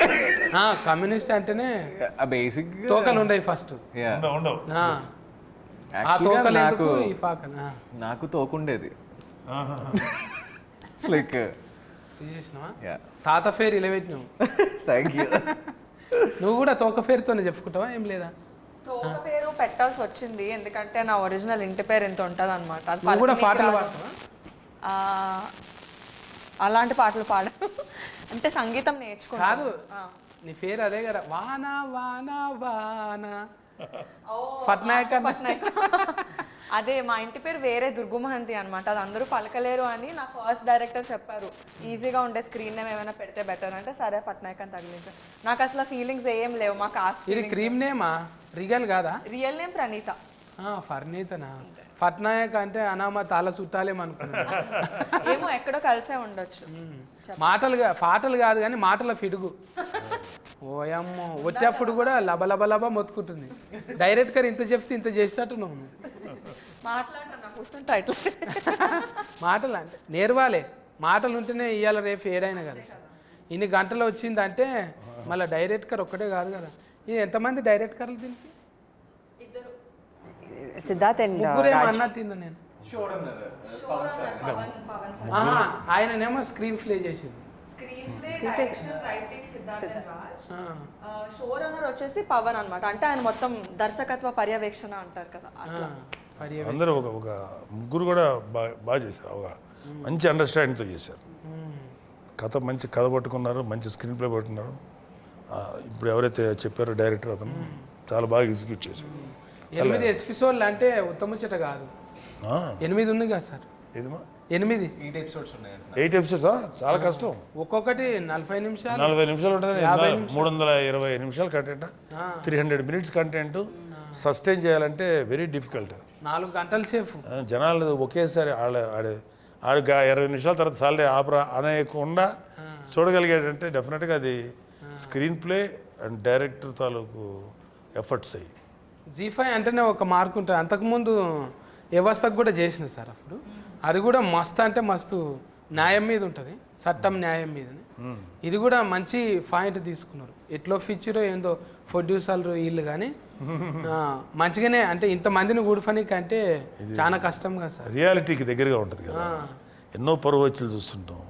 కమ్యూనిస్ట్ అంటేనే బేసిక్ తోకలు ఉండవు ఫస్ట్. ఉండవు. ఆ తోకలు ఎందుకు ఈ పాకన? నాకు తోకుండేది. లైక్ తీసేసినావా? తాత ఫేర్ ఇలా పెట్టినావు. Thank you. నువ్వు కూడా తోక ఫేర్తోనే చెప్పుకుంటావా? ఏం లేదా? తోక పేరు పెట్టాల్సి వచ్చింది ఎందుకంటే నా ఒరిజినల్ ఇంటి పేరు ఎంత ఉంటుంది అనమాట. నువ్వు కూడా పాటలు పాడతావా? అలాంటి పాటలు పాడ అంటే సంగీతం నేర్చుకో. కాదు, నీ పేరు అదే కదా, వాన వాన వాన పట్నాయక్. అదే మా ఇంటి పేరు వేరే దుర్గుమహంతి అనమాట, అది అందరూ పలకలేరు అని నా ఫస్ట్ డైరెక్టర్ చెప్పారు. ఈజీగా ఉండే స్క్రీన్ నేమ్ ఏమైనా పెడితే బెటర్ అంటే సరే పట్నాయక్ అని తగిలించాను. నాకు అసలు ఫీలింగ్స్ ఏం లేవు. మా కాస్ట్ ఇది క్రీమ్ నేమా, రియల్ కాదా? Real name Praneetha. ఫర్నీతనా? పట్నాయక్ అంటే అనామా తాళ చుట్టాలేమనుకున్నా. ఏమో ఎక్కడో కలిసే ఉండొచ్చు. పాటలు కాదు కానీ మాటల ఫిడుగు. ఓయమ్మో, వచ్చేప్పుడు కూడా లబ లబ లబ మొత్తుకుంటుంది. డైరెక్ట్గా ఇంత చెప్తే ఇంత చేసేటట్టు నువ్వు మాటలు అంటే నేర్వాలే. మాటలు ఉంటేనే ఇవాళ రేపు ఏడైనా కదా. ఇన్ని గంటలు వచ్చిందంటే మళ్ళీ డైరెక్టర్ ఒక్కటే కాదు కదా. ఇది ఎంతమంది డైరెక్టర్లు దీనికి? సిద్ధార్థ్ అండ్ ముగ్గురేమో అన్నా తిన్నా నేను. ఆయననేమో స్క్రీన్ ప్లే చేసింది. షో రన్నర్ వచ్చేసి పవన్ అనమాట. అంటే ఆయన మొత్తం దర్శకత్వ పర్యవేక్షణ అంటారు కదా. అందరూ ఒక ముగ్గురు కూడా బాగా చేశారు. ఒక మంచి అండర్స్టాండింగ్తో చేశారు. మంచి కథ పట్టుకున్నారు, మంచి స్క్రీన్ ప్లే పట్టుకున్నారు. ఇప్పుడు ఎవరైతే చెప్పారో డైరెక్టర్ అతను చాలా బాగా ఎగ్జిక్యూట్ చేశారు. 8 ఎపిసోడ్లు అంటే ఉత్తముచ్చట కాదు. 8 ఉంది కదా సార్. ఏదమ్మా 8 8 ఎపిసోడ్స్ ఉన్నాయంట. 8 ఎపిసోడ్స్ చాలా కష్టం. ఒక్కొక్కటి 40 నిమిషాలు 40 నిమిషాలు ఉంటుంది, 320 నిమిషాలు కంటెంట్, 300 మినిట్స్ కంటెంట్ సస్టైన్ చేయాలంటే వెరీ డిఫికల్ట్. 4 గంటల సేపు. జనాలు ఒకేసారి ఆడు 20 నిమిషాల తర్వాత సాలరీ ఆపరా అనేకుండా చూడగలిగేటంటే డెఫినెట్గా అది స్క్రీన్ ప్లే అండ్ డైరెక్టర్ తాలూకు ఎఫర్ట్స్ అయ్యి. G5 అంటేనే ఒక మార్క్ ఉంటుంది. అంతకుముందు వ్యవస్థకు కూడా చేసిన సార్ అప్పుడు, అది కూడా మస్తు అంటే మస్తు న్యాయం మీద ఉంటుంది, చట్టం న్యాయం మీదని. ఇది కూడా మంచి పాయింట్ తీసుకున్నారు. ఎట్లో ఫీచరో ఏందో ప్రొడ్యూసర్లు వీళ్ళు కానీ మంచిగానే, అంటే ఇంతమందిని కూడిపనికి అంటే చాలా కష్టం కదా సార్. రియాలిటీకి దగ్గరగా ఉంటుంది కదా. ఎన్నో పరువు వచ్చులు చూస్తుంటాం,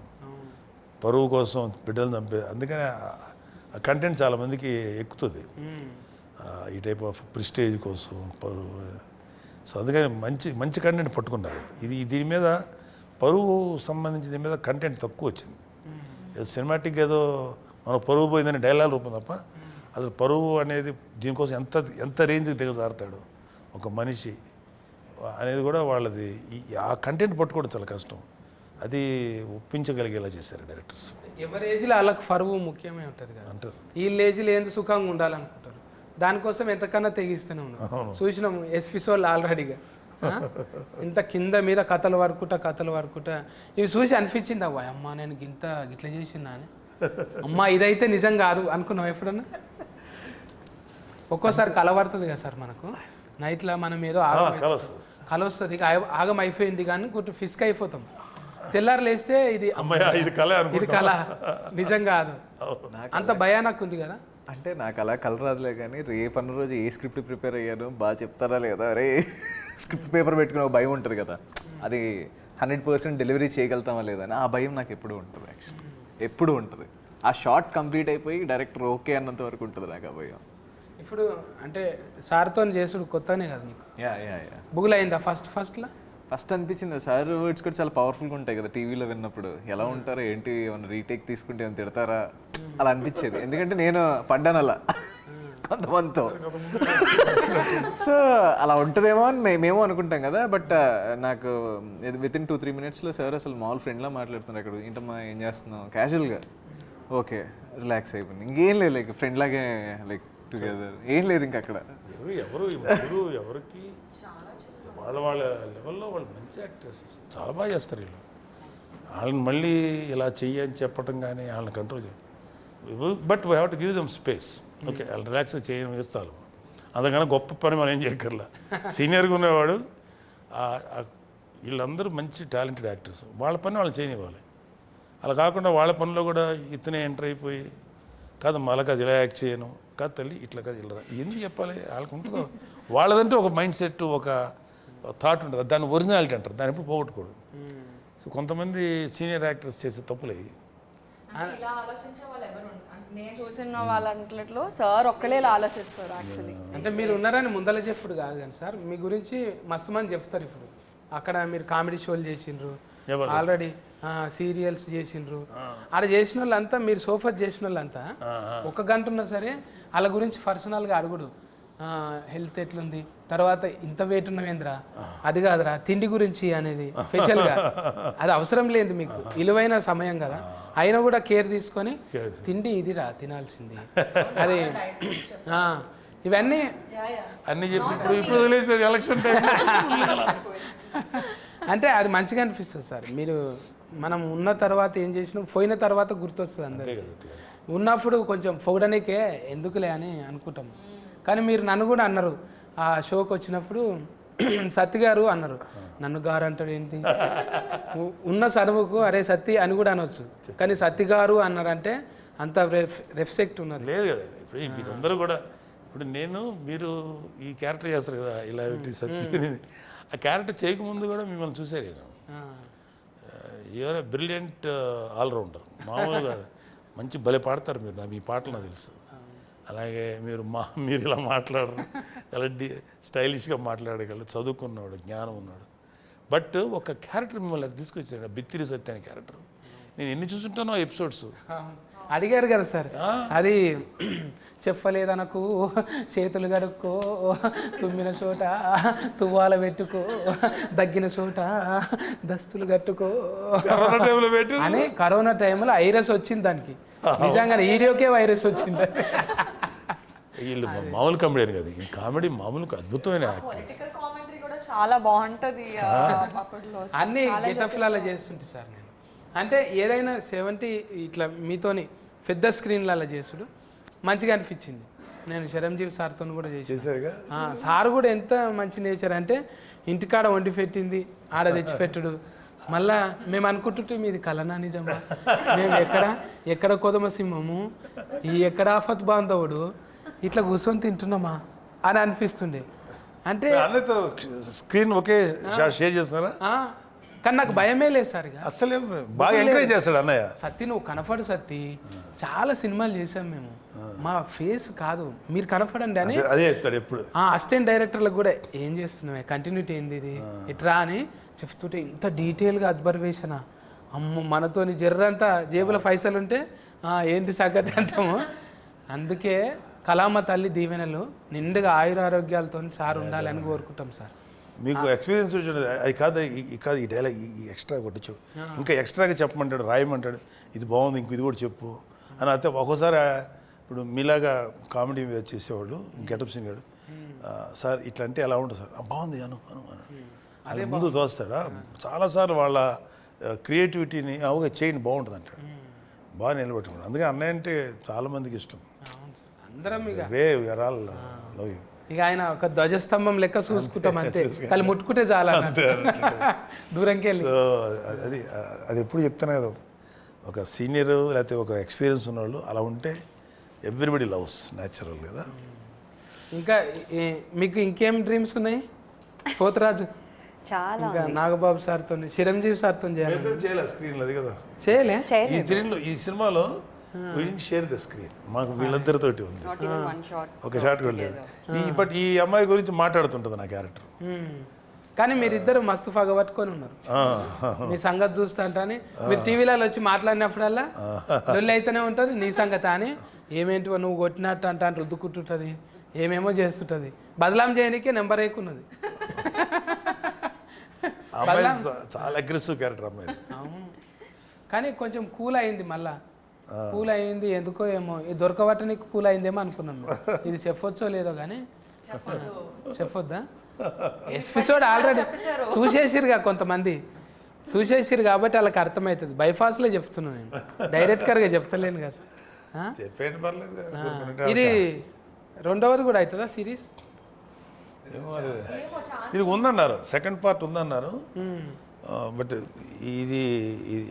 పరువు కోసం బిడ్డలు చంపే, అందుకనే ఆ కంటెంట్ చాలామందికి ఎక్కుతుంది ఈ టైప్ ఆఫ్ ప్రిస్టేజ్ కోసం పరువు. సో అందుకని మంచి మంచి కంటెంట్ పట్టుకున్నారు. దీని మీద పరువు సంబంధించి దీని మీద కంటెంట్ తక్కువ వచ్చింది. సినిమాటిక్ ఏదో మన పరువు పోయిందని డైలాగ్ రూపం తప్ప అసలు పరువు అనేది దీనికోసం ఎంత రేంజ్కి దిగజారుతాడు ఒక మనిషి అనేది కూడా వాళ్ళది. ఆ కంటెంట్ పట్టుకోవడం చాలా కష్టం. అది ఒప్పించగలిగేలా చేశారు డైరెక్టర్స్. ఎవరి ఏజ్లో వాళ్ళకి పరువు ముఖ్యమే ఉంటుంది కదా అంటారు. వీళ్ళ ఏజ్లో ఏంది సుఖంగా ఉండాలనుకుంటారు, దానికోసం ఎంతకన్నా తెగిస్తూనే ఉన్నాం. చూసినాము ఎస్పిసోళ్ళు ఆల్రెడీగా ఇంత కింద మీద కథలు వరకుట ఇవి చూసి అనిపించింది, అవ్వ అమ్మ నేను గిట్ల చేసిందా అని. అమ్మ ఇదైతే నిజం కాదు అనుకున్నాం ఎప్పుడన్నా. ఒక్కోసారి కల పడుతుంది కదా సార్ మనకు, నైట్లో మనం ఏదో కల వస్తుంది, ఆగం అయిపోయింది కానీ ఫిస్క్ అయిపోతాం. తెల్లారు లేస్తే ఇది కళ నిజం కాదు, అంత భయానకు ఉంది కదా. అంటే నాకు అలా కలర్ రాదులే కానీ రేపన్న రోజు ఏ స్క్రిప్ట్ ప్రిపేర్ అయ్యాను బాగా చెప్తారా లేదా, అరే స్క్రిప్ట్ పేపర్ పెట్టుకునే ఒక భయం ఉంటుంది కదా, అది 100% డెలివరీ చేయగలుగుతామా లేదని ఆ భయం నాకు ఎప్పుడు ఉంటుంది. యాక్చువల్లీ ఎప్పుడు ఉంటుంది. ఆ షార్ట్ కంప్లీట్ అయిపోయి డైరెక్టర్ ఓకే అన్నంత వరకు ఉంటుంది నాకు ఆ భయం. ఇప్పుడు అంటే సార్తో చేసుడు కొత్తనే కదా నీకు, యా బుగులు అయిందా ఫస్ట్లో? ఫస్ట్ అనిపించింది సార్ వర్డ్స్ కూడా చాలా పవర్ఫుల్గా ఉంటాయి కదా టీవీలో విన్నప్పుడు, ఎలా ఉంటారో ఏంటి ఏమైనా రీటేక్ తీసుకుంటే ఏమైనా తిడతారా అలా అనిపించేది. ఎందుకంటే నేను పడ్డాను అలా కొంతమందితో. సో అలా ఉంటుందేమో అని మేము అనుకుంటాం కదా. బట్ నాకు వితిన్ 2-3 మినిట్స్లో సార్ అసలు మామూలు ఫ్రెండ్లా మాట్లాడుతున్నారు. అక్కడ ఏంటమ్మా ఏం చేస్తున్నావు క్యాజువల్గా, ఓకే రిలాక్స్ అయిపోయింది, ఇంకేం లేదు, లైక్ ఫ్రెండ్ లాగే లైక్ టుగెదర్, ఏం లేదు ఇంకా అక్కడ. ఎవరికి వాళ్ళ లెవెల్లో వాళ్ళు మంచి యాక్టర్స్, చాలా బాగా చేస్తారు వీళ్ళు. వాళ్ళని మళ్ళీ ఇలా చెయ్యని చెప్పడం కానీ వాళ్ళని కంట్రోల్ చేయాలి. But we have to give them space. Okay వాళ్ళు రిలాక్స్గా చేయడం వేస్తాను, అందుకని గొప్ప పని మనం ఏం చేయక్కర్లా. సీనియర్గా ఉన్నవాడు వీళ్ళందరూ మంచి టాలెంటెడ్ యాక్టర్స్, వాళ్ళ పని వాళ్ళు చేయనివ్వాలి. అలా కాకుండా వాళ్ళ పనిలో కూడా ఇతనే ఎంటర్ అయిపోయి కాదు మళ్ళీ అది ఇలా యాక్ట్ చేయను కాదు తల్లి ఇట్లా కాదు ఇలా ఎందుకు చెప్పాలి, వాళ్ళకి ఉంటుందో వాళ్ళదంటే ఒక మైండ్ సెట్ ఒక థాట్ ఉంటుంది, దాన్ని ఒరిజినాలిటీ అంటారు, దాన్ని ఎప్పుడు పోగొట్టకూడదు. సో కొంతమంది సీనియర్ యాక్టర్స్ చేసే తప్పులే. ఇలా ఆలోచించే వాళ్ళు ఎవరు నేను చూసిన వాళ్ళంట్లో సార్ ఒక్కలే ఇలా ఆలోచిస్తారు యాక్చువల్లీ. అంటే మీరు ఉన్నారని ముందల చెప్పుడు కాదు కానీ సార్ మీ గురించి మస్తు మంది చెప్తారు. ఇప్పుడు అక్కడ మీరు కామెడీ షోలు చేసిండ్రు, ఆల్రెడీ సీరియల్స్ చేసిండ్రు, ఆడ చేసిన వాళ్ళంతా మీరు సోఫర్ చేసిన వాళ్ళంతా 1 గంట ఉన్నా సరే వాళ్ళ గురించి పర్సనల్గా అడుగుడు, హెల్త్ ఎట్లుంది, తర్వాత ఇంత వెయిట్ ఉన్నవేంద్రా, అది కాదురా తిండి గురించి అనేది స్పెషల్గా. అది అవసరం లేదు మీకు, విలువైన సమయం కదా, అయినా కూడా కేర్ తీసుకొని తిండి ఇదిరా తినాల్సింది అది ఇవన్నీ అన్నీ చెప్పి ఇప్పుడు వదిలేసారు ఎలక్షన్ టైం. అంటే అది మంచిగా అనిపిస్తుంది సార్. మీరు మనం ఉన్న తర్వాత ఏం చేసినా పోయిన తర్వాత గుర్తొస్తుంది అందరికీ. ఉన్నప్పుడు కొంచెం పొగడనికే ఎందుకులే అని అనుకుంటాం. కానీ మీరు నన్ను కూడా అన్నారు ఆ షోకి వచ్చినప్పుడు, సత్తి గారు అన్నారు, నన్ను గారు అంటాడు ఏంటి, ఉన్న చదువుకు అరే సత్తి అని కూడా అనొచ్చు, కానీ సత్తి గారు అన్నారంటే అంత రెస్పెక్ట్ ఉన్నారు. లేదు కదా ఇప్పుడు మీరందరూ కూడా, ఇప్పుడు మీరు ఈ క్యారెక్టర్ చేస్తారు కదా ఇలా సత్తి, ఆ క్యారెక్టర్ చేయకముందు కూడా మిమ్మల్ని చూసారు నేను. యూఆర్ ఎ బ్రిలియంట్ ఆల్రౌండర్, మామూలుగా మంచి భలే పాడతారు మీరు, మీ పాటలు నాకు తెలుసు. అలాగే మీరు ఇలా మాట్లాడరు, చాలా స్టైలిష్గా మాట్లాడగలరు, చదువుకున్నాడు, జ్ఞానం ఉన్నాడు. బట్ ఒక క్యారెక్టర్ మిమ్మల్ని తీసుకొచ్చాడు, బిత్తిరి సత్య అనే క్యారెక్టర్. నేను ఎన్ని చూసుంటానో ఎపిసోడ్స్, అడిగారు కదా సార్ అది చెప్పలేదనకు చేతులు కడుక్కో తుమ్మిన చోట తువ్వాల పెట్టుకో దగ్గిన చోట దస్తులు కట్టుకో కరోనా టైంలో పెట్టి అని కరోనా టైంలో వైరస్ వచ్చింది దానికి నిజంగా వీడియోకే వైరస్ వచ్చింది వీళ్ళు మామూలు కామెడీ కదా ఈ కామెడీ మామూలు అద్భుతమైన యాక్టర్స్ పొలిటికల్ కామెంటరీ కూడా చాలా బాగుంటది అప్పట్లో. అన్ని గెటఫ్లలో చేస్తుంటే సార్ నేను అంటే ఏదైనా 70 ఇట్లా మీతోని పెద్ద స్క్రీన్లలో చేసుడు మంచిగా అనిపించింది. నేను చిరంజీవి సార్తో కూడా చేసి చేశారుగా సార్ కూడా ఎంత మంచి నేచర్ అంటే ఇంటికాడ వండి పెట్టింది ఆడ తెచ్చిపెట్టుడు. మళ్ళా మేము అనుకుంటుంటే మీది కలనా నిజమా, మేము ఎక్కడ కొదమ సింహము ఈ ఎక్కడ ఆఫత్ బాంధవుడు ఇట్లా కూర్చొని తింటున్నామా అని అనిపిస్తుండే. అంటే అన్నతో స్క్రీన్ ఒకే షేర్ చేస్తున్నారా? కానీ నాకు భయమే లేదు సార్. ఇక అసలే బాగా ఎంకరేజ్ చేస్తాడు అన్నయ్య. సత్తి నువ్వు కనపడు సత్తి, చాలా సినిమాలు చేసాం మేము, మా ఫేస్ కాదు మీరు కనపడండి అని అదే చెప్తాడు ఎప్పుడు. అసిస్టెంట్ డైరెక్టర్లకు కూడా ఏం చేస్తున్నావు కంటిన్యూటీ ఏంది ఇది ఇట్రా అని చెప్తుంటే ఇంత డీటెయిల్గా అబ్జర్వేషనా అమ్మ మనతోని జర్రంతా జేబుల పైసలు ఉంటే ఏంది సంగతి అంటాము. అందుకే కళామ తల్లి దీవెనలు నిండుగా ఆయురారోగ్యాలతో సార్ ఉండాలని కోరుకుంటాం సార్. మీకు ఎక్స్పీరియన్స్ చూడండి అది కాదు కాదు ఈ డైలాగ్ ఈ ఎక్స్ట్రా కొట్టించు ఇంకా ఎక్స్ట్రాగా చెప్పమంటాడు రాయమంటాడు ఇది బాగుంది ఇంక ఇది కూడా చెప్పు అని. అయితే ఒక్కోసారి ఇప్పుడు మీలాగా కామెడీ మీద చేసేవాళ్ళు గెటప్ సీన్ గాడు సార్ ఇట్లా అంటే ఎలా ఉంటుంది సార్ బాగుంది అను అను అను అది ముందు తోస్తాడా. చాలాసార్లు వాళ్ళ క్రియేటివిటీని అవుగా చేయండి బాగుంటుంది అంటాడు, బాగా నిలబెట్టుకున్నాడు. అందుకే అన్నయ్య అంటే చాలామందికి ఇష్టం. అందరం ఇక లవ్ యూ. ఇక ఆయన ఒక ధ్వజస్తంభం లెక్క చూసుకుంటాం అంతే, కానీ ముట్టుకుంటే చాలా దూరంకి వెళ్ళి. సో అది ఎప్పుడు చెప్తాను కదా, ఒక సీనియర్ లేకపోతే ఒక ఎక్స్పీరియన్స్ ఉన్నవాళ్ళు అలా ఉంటే ఎవ్రీబడి లవ్స్ న్యాచురల్ కదా. ఇంకా మీకు ఇంకేం డ్రీమ్స్ ఉన్నాయి పోతరాజు? చాలా ఇంకా నాగబాబు సార్తో చిరంజీవి సార్తో చేయలే స్క్రీన్ అది కదా చేయలే. ఈ స్క్రీన్లో ఈ సినిమాలో షేర్ ద స్క్రీన్ మాకు వీళ్ళిద్దరితోటి ఉంది, ఒక షాట్ కూడా లేదు. బట్ ఈ అమ్మాయి గురించి మాట్లాడుతుంటుంది నా క్యారెక్టర్. కానీ మీరిద్దరు మస్తు పగబట్టుకొని ఉన్నారు. మీ సంగతి చూస్తా అని మీరు టీవీలలో వచ్చి మాట్లాడినప్పుడల్లా లొల్లి అయితేనే ఉంటుంది నీ సంగతి అని. ఏమేంటివో నువ్వు కొట్టినట్టు అంట అని రుద్దుకుంటుంటుంది, ఏమేమో చేస్తుంటుంది. బదలాం చేయడానికే నెంబర్ ఎక్కున్నది. అమ్మాయి చాలా అగ్రెసివ్ క్యారెక్టర్ అమ్మాయి. అవును, కానీ కొంచెం కూల్ అయింది. మళ్ళా కూల్ అయింది ఎందుకో ఏమో, ఇది దొరకబట్టనికి కూల్ అయిందేమో అనుకున్నాం. ఇది చెప్పొచ్చో లేదో కానీ చెప్పొద్దా? ఎపిసోడ్ ఆల్రెడీ చూసేసిరుగా కొంతమంది చూసేసిరు కాబట్టి వాళ్ళకి అర్థమవుతుంది. బైఫాస్లో చెప్తున్నాను నేను, డైరెక్ట్గా చెప్తలేను కదా. చెప్పేయండి పర్లేదు. ఇది రెండవది కూడా అవుతుందా సిరీస్? ఇది ఉందన్నారు, సెకండ్ పార్ట్ ఉందన్నారు. బట్ ఇది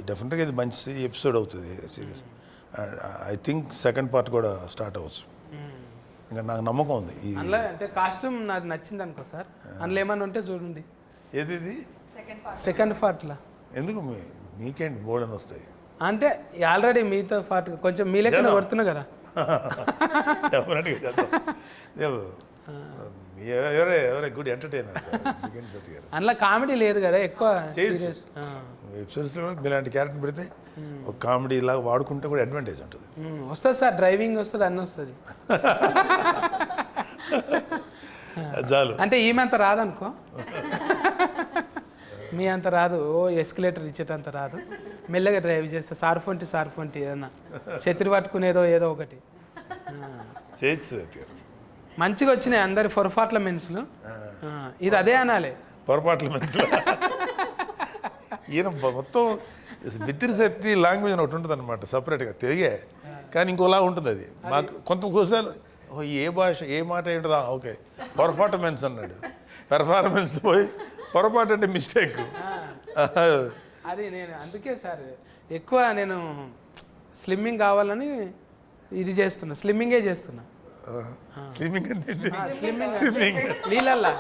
డెఫినెట్గా ఇది మంచి ఎపిసోడ్ అవుతుంది series. I think second part కూడా స్టార్ట్ అవ్వచ్చు. ఇంకా నాకు నమ్మకం ఉంది. అందులో అంటే కాస్ట్యూమ్ నాకు నచ్చింది అనుకో సార్. అందులో ఏమన్నా ఉంటే చూడండి. ఏది ఇది సెకండ్ పార్ట్లో ఎందుకు మీకేంటి బోర్డు అని వస్తాయి అంటే ఆల్రెడీ మీతో పాటు కొంచెం మీ లెక్కన కొడుతున్నా కదా. డెఫినెట్గా చేద్దాం. ఎవరే గుడ్ ఎంటర్టైనర్ అందులో కామెడీ లేదు కదా ఎక్కువ. వెబ్సిరీస్లో కూడా మీలాంటి క్యారెక్టర్ పెడితే ఒక కామెడీ లాగా వాడుకుంటే కూడా అడ్వాంటేజ్ ఉంటుంది. వస్తుంది సార్, డ్రైవింగ్ వస్తుంది, అన్నీ వస్తుంది. చాలు. అంటే ఈమె అంత రాదనుకో, మీ అంత రాదు. ఎస్కలేటర్ ఇచ్చేటంత రాదు. మెల్లగా డ్రైవ్ చేస్తే సార్ఫొంటి ఏదన్నా చెత్రి పట్టుకునేదో ఏదో ఒకటి చేయొచ్చు. మంచిగా వచ్చినాయి అందరి పొరపాట్ల మెన్స్లు. ఇది అదే అనాలి, పొరపాట్ల మధ్యలో. ఈయన మొత్తం బిత్తిరి శక్తి లాంగ్వేజ్ అని ఒకటి ఉంటుంది అనమాట సపరేట్గా తెలుగే, కానీ ఇంకోలా ఉంటుంది అది. మాకు కొంత కోసాలు ఏ భాష ఏ మాట ఏంటదా ఓకే పర్ఫార్మెన్స్ అన్నాడు, పెర్ఫార్మెన్స్ పోయి పొరపాటు అంటే మిస్టేక్. అది నేను అందుకే సార్ ఎక్కువ నేను స్లిమ్మింగ్ కావాలని ఇది చేస్తున్నా, స్లిమ్మింగే చేస్తున్నా. స్లిమ్మింగ్ అంటే స్లిమ్మింగ్ నీళ్ళల్లా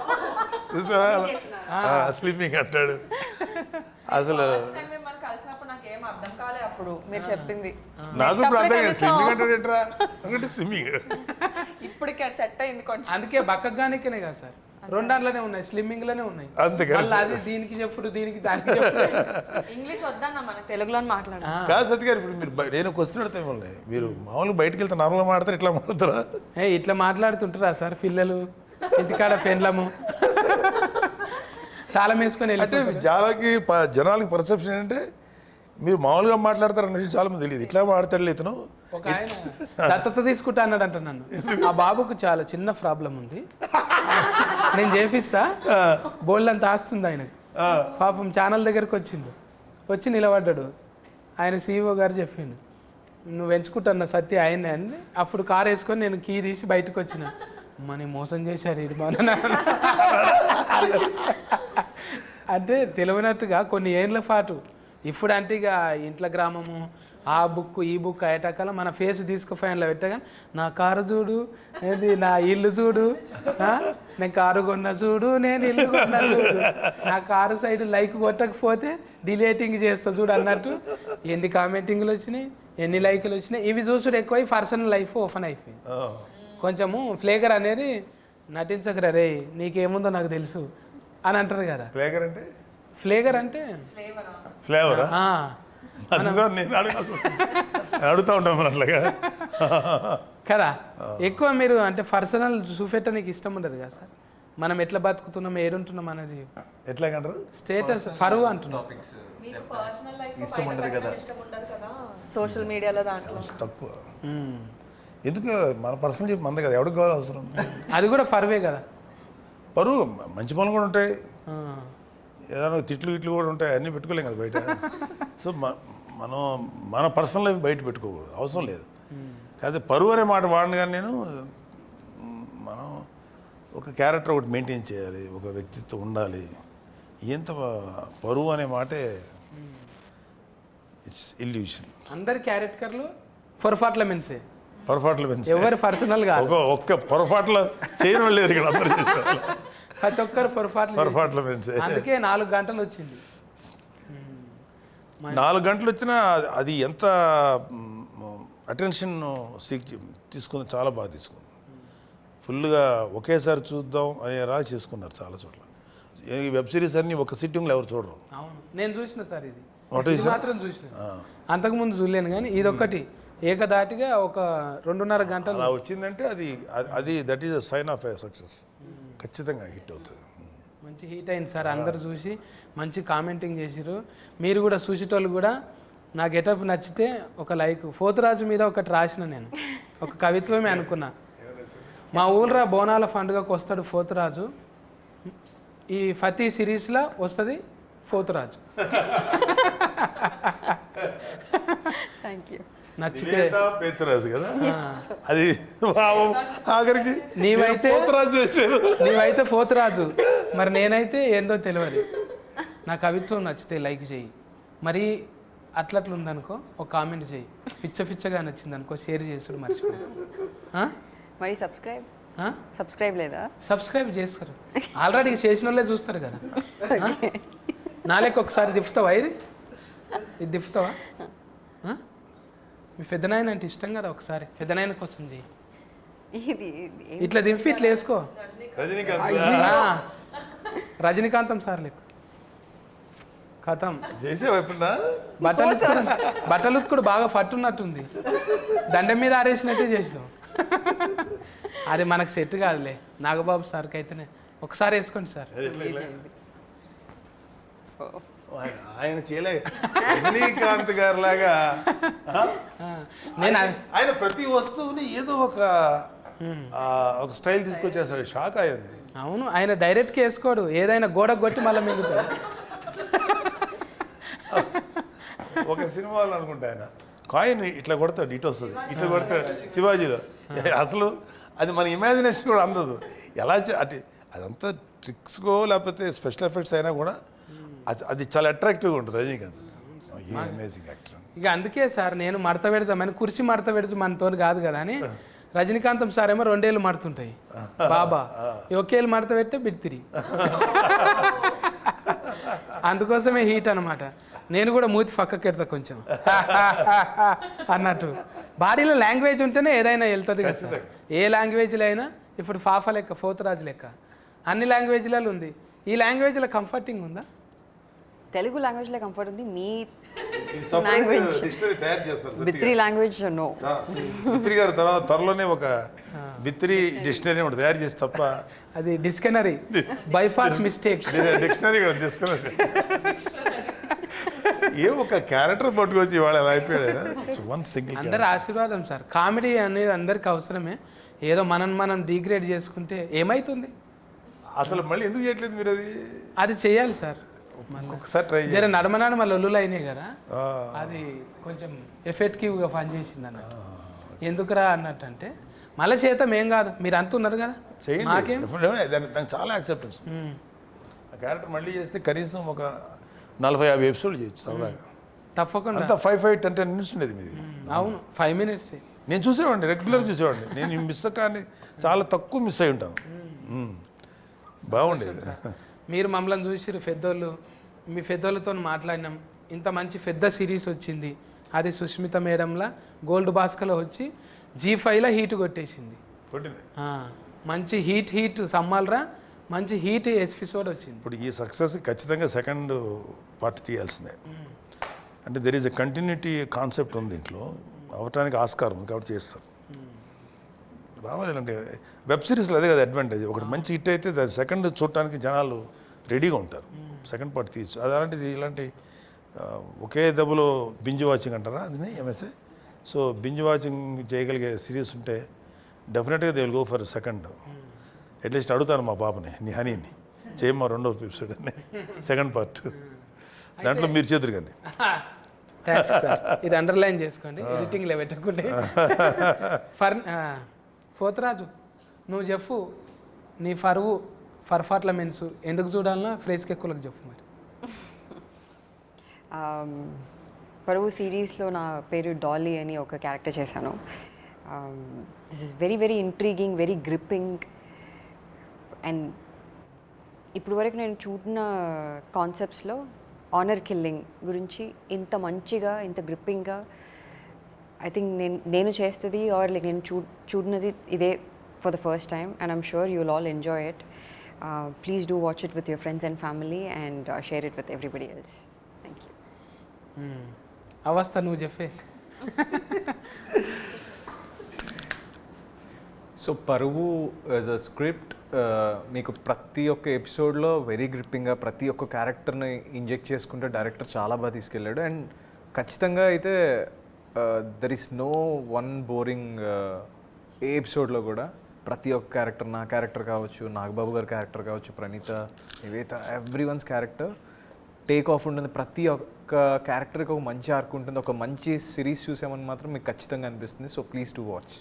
చూసావా స్లిమ్మింగ్ అంటాడు. అసలు కలిసినప్పుడు నాకు ఏం అర్థం కాలే అప్పుడు మీరు చెప్పింది. నాకు ఇప్పుడు అర్థం కాదు స్లిమ్మింగ్ అంటే ఏంట్రా అంటే స్విమ్మింగ్. ఇప్పుడు సెట్ అయింది కొంచెం. అందుకే బక్కగానికేనే కదా సార్ రెండాట్లోనే ఉన్నాయి, స్లిమ్మింగ్లోనే ఉన్నాయి. అంతే కదా. మళ్ళీ అది దీనికి చెప్పుడు, దీనికి దానికి చెప్పుడు. ఇంగ్లీష్ వద్దన్న మనకు తెలుగులో మాట్లాడాలి. కాదు సత్య గారు, ఇప్పుడు మీరు నేను క్వశ్చన్ అడితే మిమ్మల్ని, మీరు మామూలుగా బయటకు వెళ్తే నార్మల్గా మాట్లాడతారు, ఇట్లా మాట్లాడతారా? ఇట్లా మాట్లాడుతుంటారా సార్ పిల్లలు ఇంటికాడ ఫెన్లము తాళం వేసుకొని అంటే వెళ్ళిపోతారు. జనాలకి పర్సెప్షన్ ఏంటంటే మీరు మామూలుగా మాట్లాడతారన్న విషయం చాలా మంది తెలియదు. ఇట్లా మాట్లాడతాడు ఇతను. ఒక ఆయన దత్తత తీసుకుంటా అన్నాడంట నన్ను. ఆ బాబుకు చాలా చిన్న ప్రాబ్లం ఉంది, నేను చేపిస్తా, బోల్డ్ అంత ఆస్తుంది ఆయనకు. పాపం ఛానల్ దగ్గరకు వచ్చి నిలబడ్డాడు. ఆయన CEO గారు చెప్పిండు, నువ్వు ఎంచుకుంటున్న సత్య ఆయనే అని. అప్పుడు కారు వేసుకొని నేను కీ తీసి బయటకు వచ్చిన, మనీ మోసం చేశారు ఇది మన అంటే తెలియనట్టుగా కొన్ని ఏళ్ళ పాటు. ఇప్పుడు అంటే ఇక ఇంట్లో గ్రామము, ఆ బుక్ ఈ బుక్ అయ్యేటకాల మన ఫేస్ తీసుకుపోయినలో పెట్టగానే నా కారు చూడు, ఏది నా ఇల్లు చూడు, నేను కారు కొన్నా చూడు, నేను ఇల్లు కొన్నా చూడు, నా కారు సైడ్ లైక్ కొట్టకపోతే డిలేటింగ్ చేస్తా చూడు అన్నట్టు ఎన్ని కామెంటింగ్లు వచ్చినాయి, ఎన్ని లైకులు వచ్చినాయి. ఇవి చూసుడు ఎక్కువ, పర్సనల్ లైఫ్ ఓపెన్ అయిపోయింది. కొంచెము ఫ్లేగర్ అనేది నటించకరా రే, నీకేముందో నాకు తెలుసు అని అంటారు కదా. ఫ్లేగర్ అంటే ఫ్లేవరా? నేను అడుగుతా ఉంటాం మరి అట్లాగా కదా. ఎక్కువ మీరు అంటే పర్సనల్ చూపెట్టడానికి ఇష్టం ఉండదు కదా సార్. మనం ఎట్లా బతుకుతున్నాం, ఏడుంటున్నాం అనేది ఎట్లాగంటారు, స్టేటస్ ఫరువు అంటున్నాం. ఇష్టం ఉండదు కదా సోషల్ మీడియాలో దాంట్లో తక్కువ. ఎందుకు మన పర్సనల్ చెప్పి మంది కదా, ఎవరికి కావాలి అవసరం. అది కూడా ఫరువే కదా. పరువు మంచి పనులు కూడా ఉంటాయి, ఏదైనా తిట్లు కూడా ఉంటాయి, అన్నీ పెట్టుకోలేం కదా బయట. సో మనం మన పర్సనల్ లైఫ్ బయట పెట్టుకోకూడదు, అవసరం లేదు. కాదు పరువు అనే మాట వాడిన కానీ నేను, మనం ఒక క్యారెక్టర్ ఒకటి మెయింటైన్ చేయాలి, ఒక వ్యక్తిత్వం ఉండాలి. ఎంత పరువు అనే మాటే ఇట్స్ ఇల్యూషన్. అందరి క్యారెక్టర్లు పొరపాట్ల మెన్సే, పొరపాట్లు పెంచి ఎవరు పర్సనల్ కాదు. ఒక్క పొరపాట్లు చేయని వాళ్ళు లేరు ఇక్కడ, అందరూ ప్రతి ఒక్కరు పొరపాట్లు పెంచి. అందుకే 4 గంటలు వచ్చింది. 4 గంటలు వచ్చినా అది ఎంత అటెన్షన్ తీసుకుంది, చాలా బాగా తీసుకుంది. ఫుల్గా ఒకేసారి చూద్దాం అనేలా చేసుకున్నారు చాలా చోట్ల. ఈ వెబ్ సిరీస్ అన్ని ఒక సిట్టింగ్లో ఎవరు చూడరు. అవును, నేను చూసిన సార్, ఇది ఇది మాత్రం చూసిన, అంతకుముందు చూడలేను. కానీ ఇదొక్కటి ఏకదాటిగా ఒక 2.5 గంటలు అలా వచ్చిందంటే అది that is a sign of a success. ఖచ్చితంగా హిట్ అవుతుంది. మంచి హిట్ అయింది సార్. అందరు చూసి మంచి కామెంటింగ్ చేసిరు. మీరు కూడా చూసేటోళ్ళు కూడా నా గెటప్ నచ్చితే ఒక లైక్. పోతురాజు మీద ఒకటి రాసిన నేను, ఒక కవిత్వమే అనుకున్నా. మా ఊళ్ళో బోనాల పండుగకు వస్తాడు పోతురాజు, ఈ ఫతీ సిరీస్లో వస్తుంది పోతురాజు. Thank you. నచ్చితే పేతురాజు కదా అది, ఆఖరికి నీవైతే పోతురాజు చేశారు, నీవైతే పోతురాజు, మరి నేనైతే ఏందో తెలియదు. నా కవిత్వం నచ్చితే లైక్ చేయి, మరి అట్లట్లుందనుకో ఒక కామెంట్ చేయి, పిచ్చగా నచ్చింది అనుకో షేర్ చేసుడు మర్చిపో. మరి సబ్స్క్రైబ్ లేదా? సబ్స్క్రైబ్ చేస్తారు, ఆల్రెడీ చేసిన వాళ్ళే చూస్తారు కదా. నాలేక ఒకసారి దిఫ్తావా, ఇది దిఫ్తావా? మీ పెద్దనాయన అంటే ఇష్టం కదా, ఒకసారి పెద్దనాయన కోసం చేయి. ఇట్లా దింపి ఇట్లా వేసుకో. రజనీకాంతం సార్ లెక్క కథం చేసేవా ఎప్పుడన్నా? బట్టలు ఉత్తుకుడు బాగా పట్టున్నట్టుంది, దండం మీద ఆరేసినట్టే చేసినావు. అది మనకు సెట్ కాదులే. నాగబాబు సార్కి అయితేనే ఒకసారి వేసుకోండి సార్. ఆయన చేయలే, రజనీకాంత్ గారు లాగా నేను ఆయన ప్రతి వస్తువుని ఏదో ఒక స్టైల్ తీసుకొచ్చేస్తాడు. షాక్ అయ్యింది. అవును, ఆయన డైరెక్ట్గా వేసుకోడు, ఏదైనా గోడ కొట్టి మళ్ళీ మిగుతాడు. ఒక సినిమాలో అనుకుంటా ఆయన కాయిన్ ఇట్లా కొడతాడు, ఇటు వస్తుంది, ఇట్లా కొడతాడు శివాజీలో. అసలు అది మన ఇమాజినేషన్ కూడా అందదు. ఎలా అంటే అదంతా ట్రిక్స్కో లేకపోతే స్పెషల్ ఎఫెక్ట్స్ అయినా కూడా అది చాలా అట్రాక్టివ్గా ఉంటుంది రజనీకాంత్. Amazing actor. ఇక అందుకే సార్ నేను మడత పెడతామని, కుర్చీ మడత పెడితే మనతో కాదు కదా అని. రజనీకాంతం సార్ ఏమో 2 ఏళ్ళు మడుతుంటాయి, బాబా ఒకేళ్ళు మడత పెట్టే బిడ్తిరి. అందుకోసమే హీట్ అనమాట. నేను కూడా మూతి పక్కకి ఎడతా కొంచెం అన్నట్టు. బాడీలో లాంగ్వేజ్ ఉంటేనే ఏదైనా వెళ్తుంది కదా సార్. ఏ లాంగ్వేజ్లో అయినా ఇప్పుడు ఫాఫా లెక్క, పోతురాజు లెక్క అన్ని లాంగ్వేజ్లలో ఉంది. ఈ లాంగ్వేజ్లో కంఫర్టింగ్ ఉందా? తెలుగు లాంగ్వేజ్లో కంఫర్ట్ ఉంది, మీ లాంగ్వేజ్ డిక్షనరీ తయారు చేస్తారు బిత్రి లాంగ్వేజ్ నో. బిత్రి గారు తర్వాత త్వరలోనే ఒక బిత్రి డిక్షనరీ ఒకటి తయారు చేసి తప్ప అది డిస్కనరీ బైఫాస్ మిస్టేక్. డిక్షనరీ కూడా డిక్షనరీ ఏ ఒక క్యారెక్టర్ పట్టుకొచ్చి ఇవాళ ఎలా అయిపోయాడు వన్ సింగిల్. అందరి ఆశీర్వాదం సార్. కామెడీ అనేది అందరికి అవసరమే. ఏదో మనం డిగ్రేడ్ చేసుకుంటే ఏమవుతుంది? అసలు మళ్ళీ ఎందుకు చేయట్లేదు మీరు అది? అది చేయాలి సార్. ఒకసారి ట్రై జర నడమనాడు మళ్ళీ ఒల్లులు అయినాయి కదా, అది కొంచెం ఎఫెక్టివ్గా పనిచేసింది అన్నట్టు. ఎందుకురా అన్నట్టు అంటే మళ్ళీ చేతం ఏం కాదు, మీరు అంత ఉన్నారు కదా చేయండి. మాకేం. దానికి చాలా యాక్సెప్టెన్స్. ఆ క్యారెక్టర్ మళ్ళీ చేస్తే కనీసం ఒక 40-50 ఎపిసోడ్లు చేయొచ్చు సరదాగా. తప్పకుండా. అంతా 5-10 మినిట్స్ ఉండేది మీది. అవును, 5 minutes. నేను చూసేవాడిని, రెగ్యులర్ చూసేవాడిని. నేను మిస్ కానీ చాలా తక్కువ మిస్ అయి ఉంటాను. బాగుండేది. మీరు మమ్మల్ని చూసిరు పెద్దోళ్ళు, మీ పెద్దోళ్ళతో మాట్లాడినాం. ఇంత మంచి పెద్ద సిరీస్ వచ్చింది, అది సుష్మిత మేడంలా గోల్డ్ బాస్కలో వచ్చి G5లో హీట్ కొట్టేసింది. మంచి హీట్ సమ్మాలరా, మంచి హీట్ ఎపిసోడ్ వచ్చింది. ఇప్పుడు ఈ సక్సెస్ ఖచ్చితంగా సెకండ్ పార్ట్ తీయాల్సిందే. అంటే there is a continuity concept ఉంది దీంట్లో, అవటానికి ఆస్కారం ఉంది కాబట్టి చేస్తారు. రావాలి అంటే వెబ్ సిరీస్లో అదే కదా అడ్వాంటేజ్. ఒకటి మంచి హిట్ అయితే దాని సెకండ్ చూడటానికి జనాలు రెడీగా ఉంటారు, సెకండ్ పార్ట్ తీయచ్చు. అది అలాంటిది ఇలాంటి ఒకే దెబ్బలో బింజ్ వాచింగ్ అంటారా అది ఎంఎస్ఏ. సో బింజ్ వాచింగ్ చేయగలిగే సిరీస్ ఉంటే డెఫినెట్గా they will go for second. At least అడుగుతాను మా పాపని, నీ హనీని చేయమ్మా 2వ ఎపిసోడ్ అని, సెకండ్ పార్ట్. దాంట్లో మీరు చేతురు కానీ. థ్యాంక్స్ సార్, ఇది అండర్లైన్ చేసుకోండి, ఎడిటింగ్లో పెట్టుకుంటే. పోతరాజు నువ్వు చెప్పు, నీ ఫర్ఫాట్ల మెన్స్ ఎందుకు చూడాలన్నా ఫ్రేస్కి ఎక్కువలకు చెప్పు మరి. పరువు సిరీస్లో నా పేరు డాలీ అని ఒక క్యారెక్టర్ చేశాను. This is very very intriguing, very gripping. And ఇప్పుడు వరకు నేను చూడిన కాన్సెప్ట్స్లో ఆనర్ కిల్లింగ్ గురించి ఇంత మంచిగా, ఇంత గ్రిప్పింగ్గా ఐ థింక్ నేను చేస్తుంది ఆర్ లైక్ నేను చూడినది ఇదే for the first time. And I'm sure you will all enjoy it. Please do watch it with your friends and family and share it with everybody else. Thank you. అవస్థ నువ్వు చెప్పే. So పరువు as a script మీకు ప్రతి ఒక్క ఎపిసోడ్లో very గ్రిప్పింగ్గా ప్రతి ఒక్క క్యారెక్టర్ని ఇంజెక్ట్ చేసుకుంటే డైరెక్టర్ చాలా బాగా తీసుకెళ్ళాడు. అండ్ ఖచ్చితంగా అయితే there is no one boring ఏ ఎపిసోడ్లో కూడా. ప్రతి ఒక్క క్యారెక్టర్, నా క్యారెక్టర్ కావచ్చు, నాగబాబు గారి క్యారెక్టర్ కావచ్చు, Praneetha, Nivetha, every one's character take off ఉంటుంది. ప్రతి ఒక్క క్యారెక్టర్కి ఒక మంచి ఆర్క్ ఉంటుంది. ఒక మంచి సిరీస్ చూసామని మాత్రం మీకు ఖచ్చితంగా అనిపిస్తుంది. So please to watch.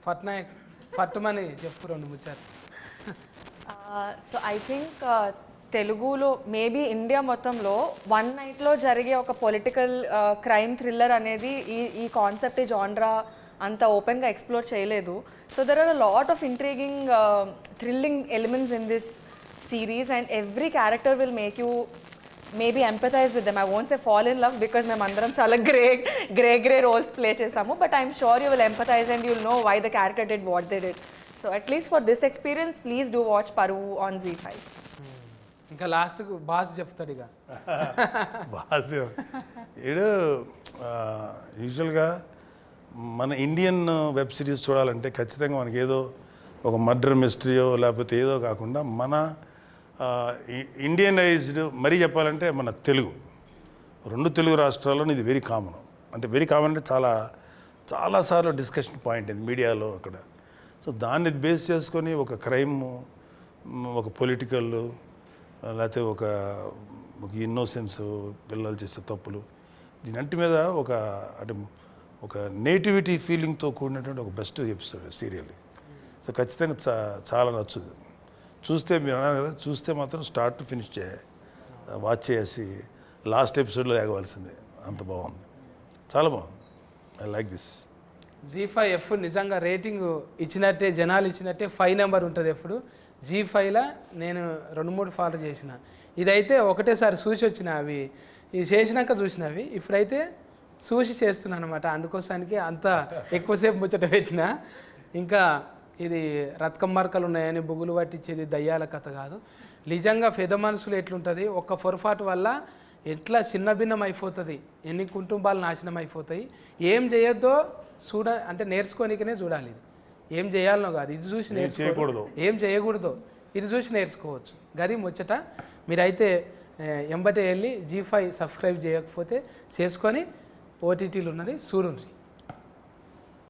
ఫట్నాయక్ ఫట్టుమని చెప్పు 2 ముచ్చారు. సో ఐ థింక్ తెలుగులో మేబీ ఇండియా మొత్తంలో వన్ నైట్లో జరిగే ఒక పొలిటికల్ క్రైమ్ థ్రిల్లర్ అనేది ఈ కాన్సెప్ట్, ఈ జాన్రా అంత ఓపెన్గా ఎక్స్ప్లోర్ చేయలేదు. So there are a lot of intriguing thrilling elements in this series and every character will make you maybe empathize with them. I won't say fall in love because మేము అందరం చాలా grey roles play చేసాము, but I'm sure you will empathize and you'll know why the character did what they did. So at least for this experience, please do watch Paruvu on Z5. ఇంకా లాస్ట్కు boss చెప్తాడు ఇక. Boss ఏడు యూజువల్గా మన Indian web series చూడాలంటే ఖచ్చితంగా మనకి ఏదో ఒక మర్డర్ మిస్టరీయో లేకపోతే ఏదో కాకుండా మన ఇండియనైజ్డ్ మరీ చెప్పాలంటే మన తెలుగు 2 తెలుగు రాష్ట్రాల్లోనూ ఇది వెరీ కామన్. అంటే వెరీ కామన్ అంటే చాలాసార్లు డిస్కషన్ పాయింట్ ఇది మీడియాలో అక్కడ. సో దాన్ని బేస్ చేసుకొని ఒక క్రైమ్, ఒక పొలిటికల్, లేకపోతే ఒక ఇన్నోసెన్స్, పిల్లలు చేసే తప్పులు, దీనంటి మీద ఒక నేటివిటీ ఫీలింగ్తో కూడినటువంటి ఒక బెస్ట్ ఎపిసోడ్ సీరియల్. సో ఖచ్చితంగా చాలా నచ్చుతుంది. చూస్తే మీరు అన్నారు కదా, చూస్తే మాత్రం స్టార్ట్ టు ఫినిష్ వాచ్ చేసి లాస్ట్ ఎపిసోడ్లో లేగవలసిందే. అంత బాగుంది, చాలా బాగుంది. I like this. G5 నిజంగా రేటింగ్ ఇచ్చినట్టే, జనాలు ఇచ్చినట్టే 5 నెంబర్ ఉంటుంది ఎప్పుడు. G5లో నేను 2-3 ఫాలో చేసిన. ఇదైతే ఒకటేసారి చూసి వచ్చిన, అవి ఇది చేసినాక చూసినవి. ఇప్పుడైతే చూసి చేస్తున్నాను అనమాట. అందుకోసానికి అంత ఎక్కువసేపు ముచ్చట పెట్టిన. ఇంకా ఇది రత్కం మార్కలు ఉన్నాయని బుగులు పట్టించేది దయ్యాల కథ కాదు. నిజంగా పెద్ద మనసులు ఎట్లుంటుంది, ఒక్క పొరపాటు వల్ల ఎట్లా చిన్న భిన్నం అయిపోతుంది, ఎన్ని కుటుంబాలు నాశనం అయిపోతాయి. ఏం చేయొద్దో అంటే నేర్చుకోనికనే చూడాలి. ఇది ఏం చేయాలనో కాదు, ఇది చూసి నేర్చుకోకూడదు, ఏం చేయకూడదు ఇది చూసి నేర్చుకోవచ్చు. గది ముచ్చట. మీరైతే ఎంబటే వెళ్ళి G5 సబ్స్క్రైబ్ చేయకపోతే చేసుకొని ఓటీటీలు ఉన్నది చూడండి.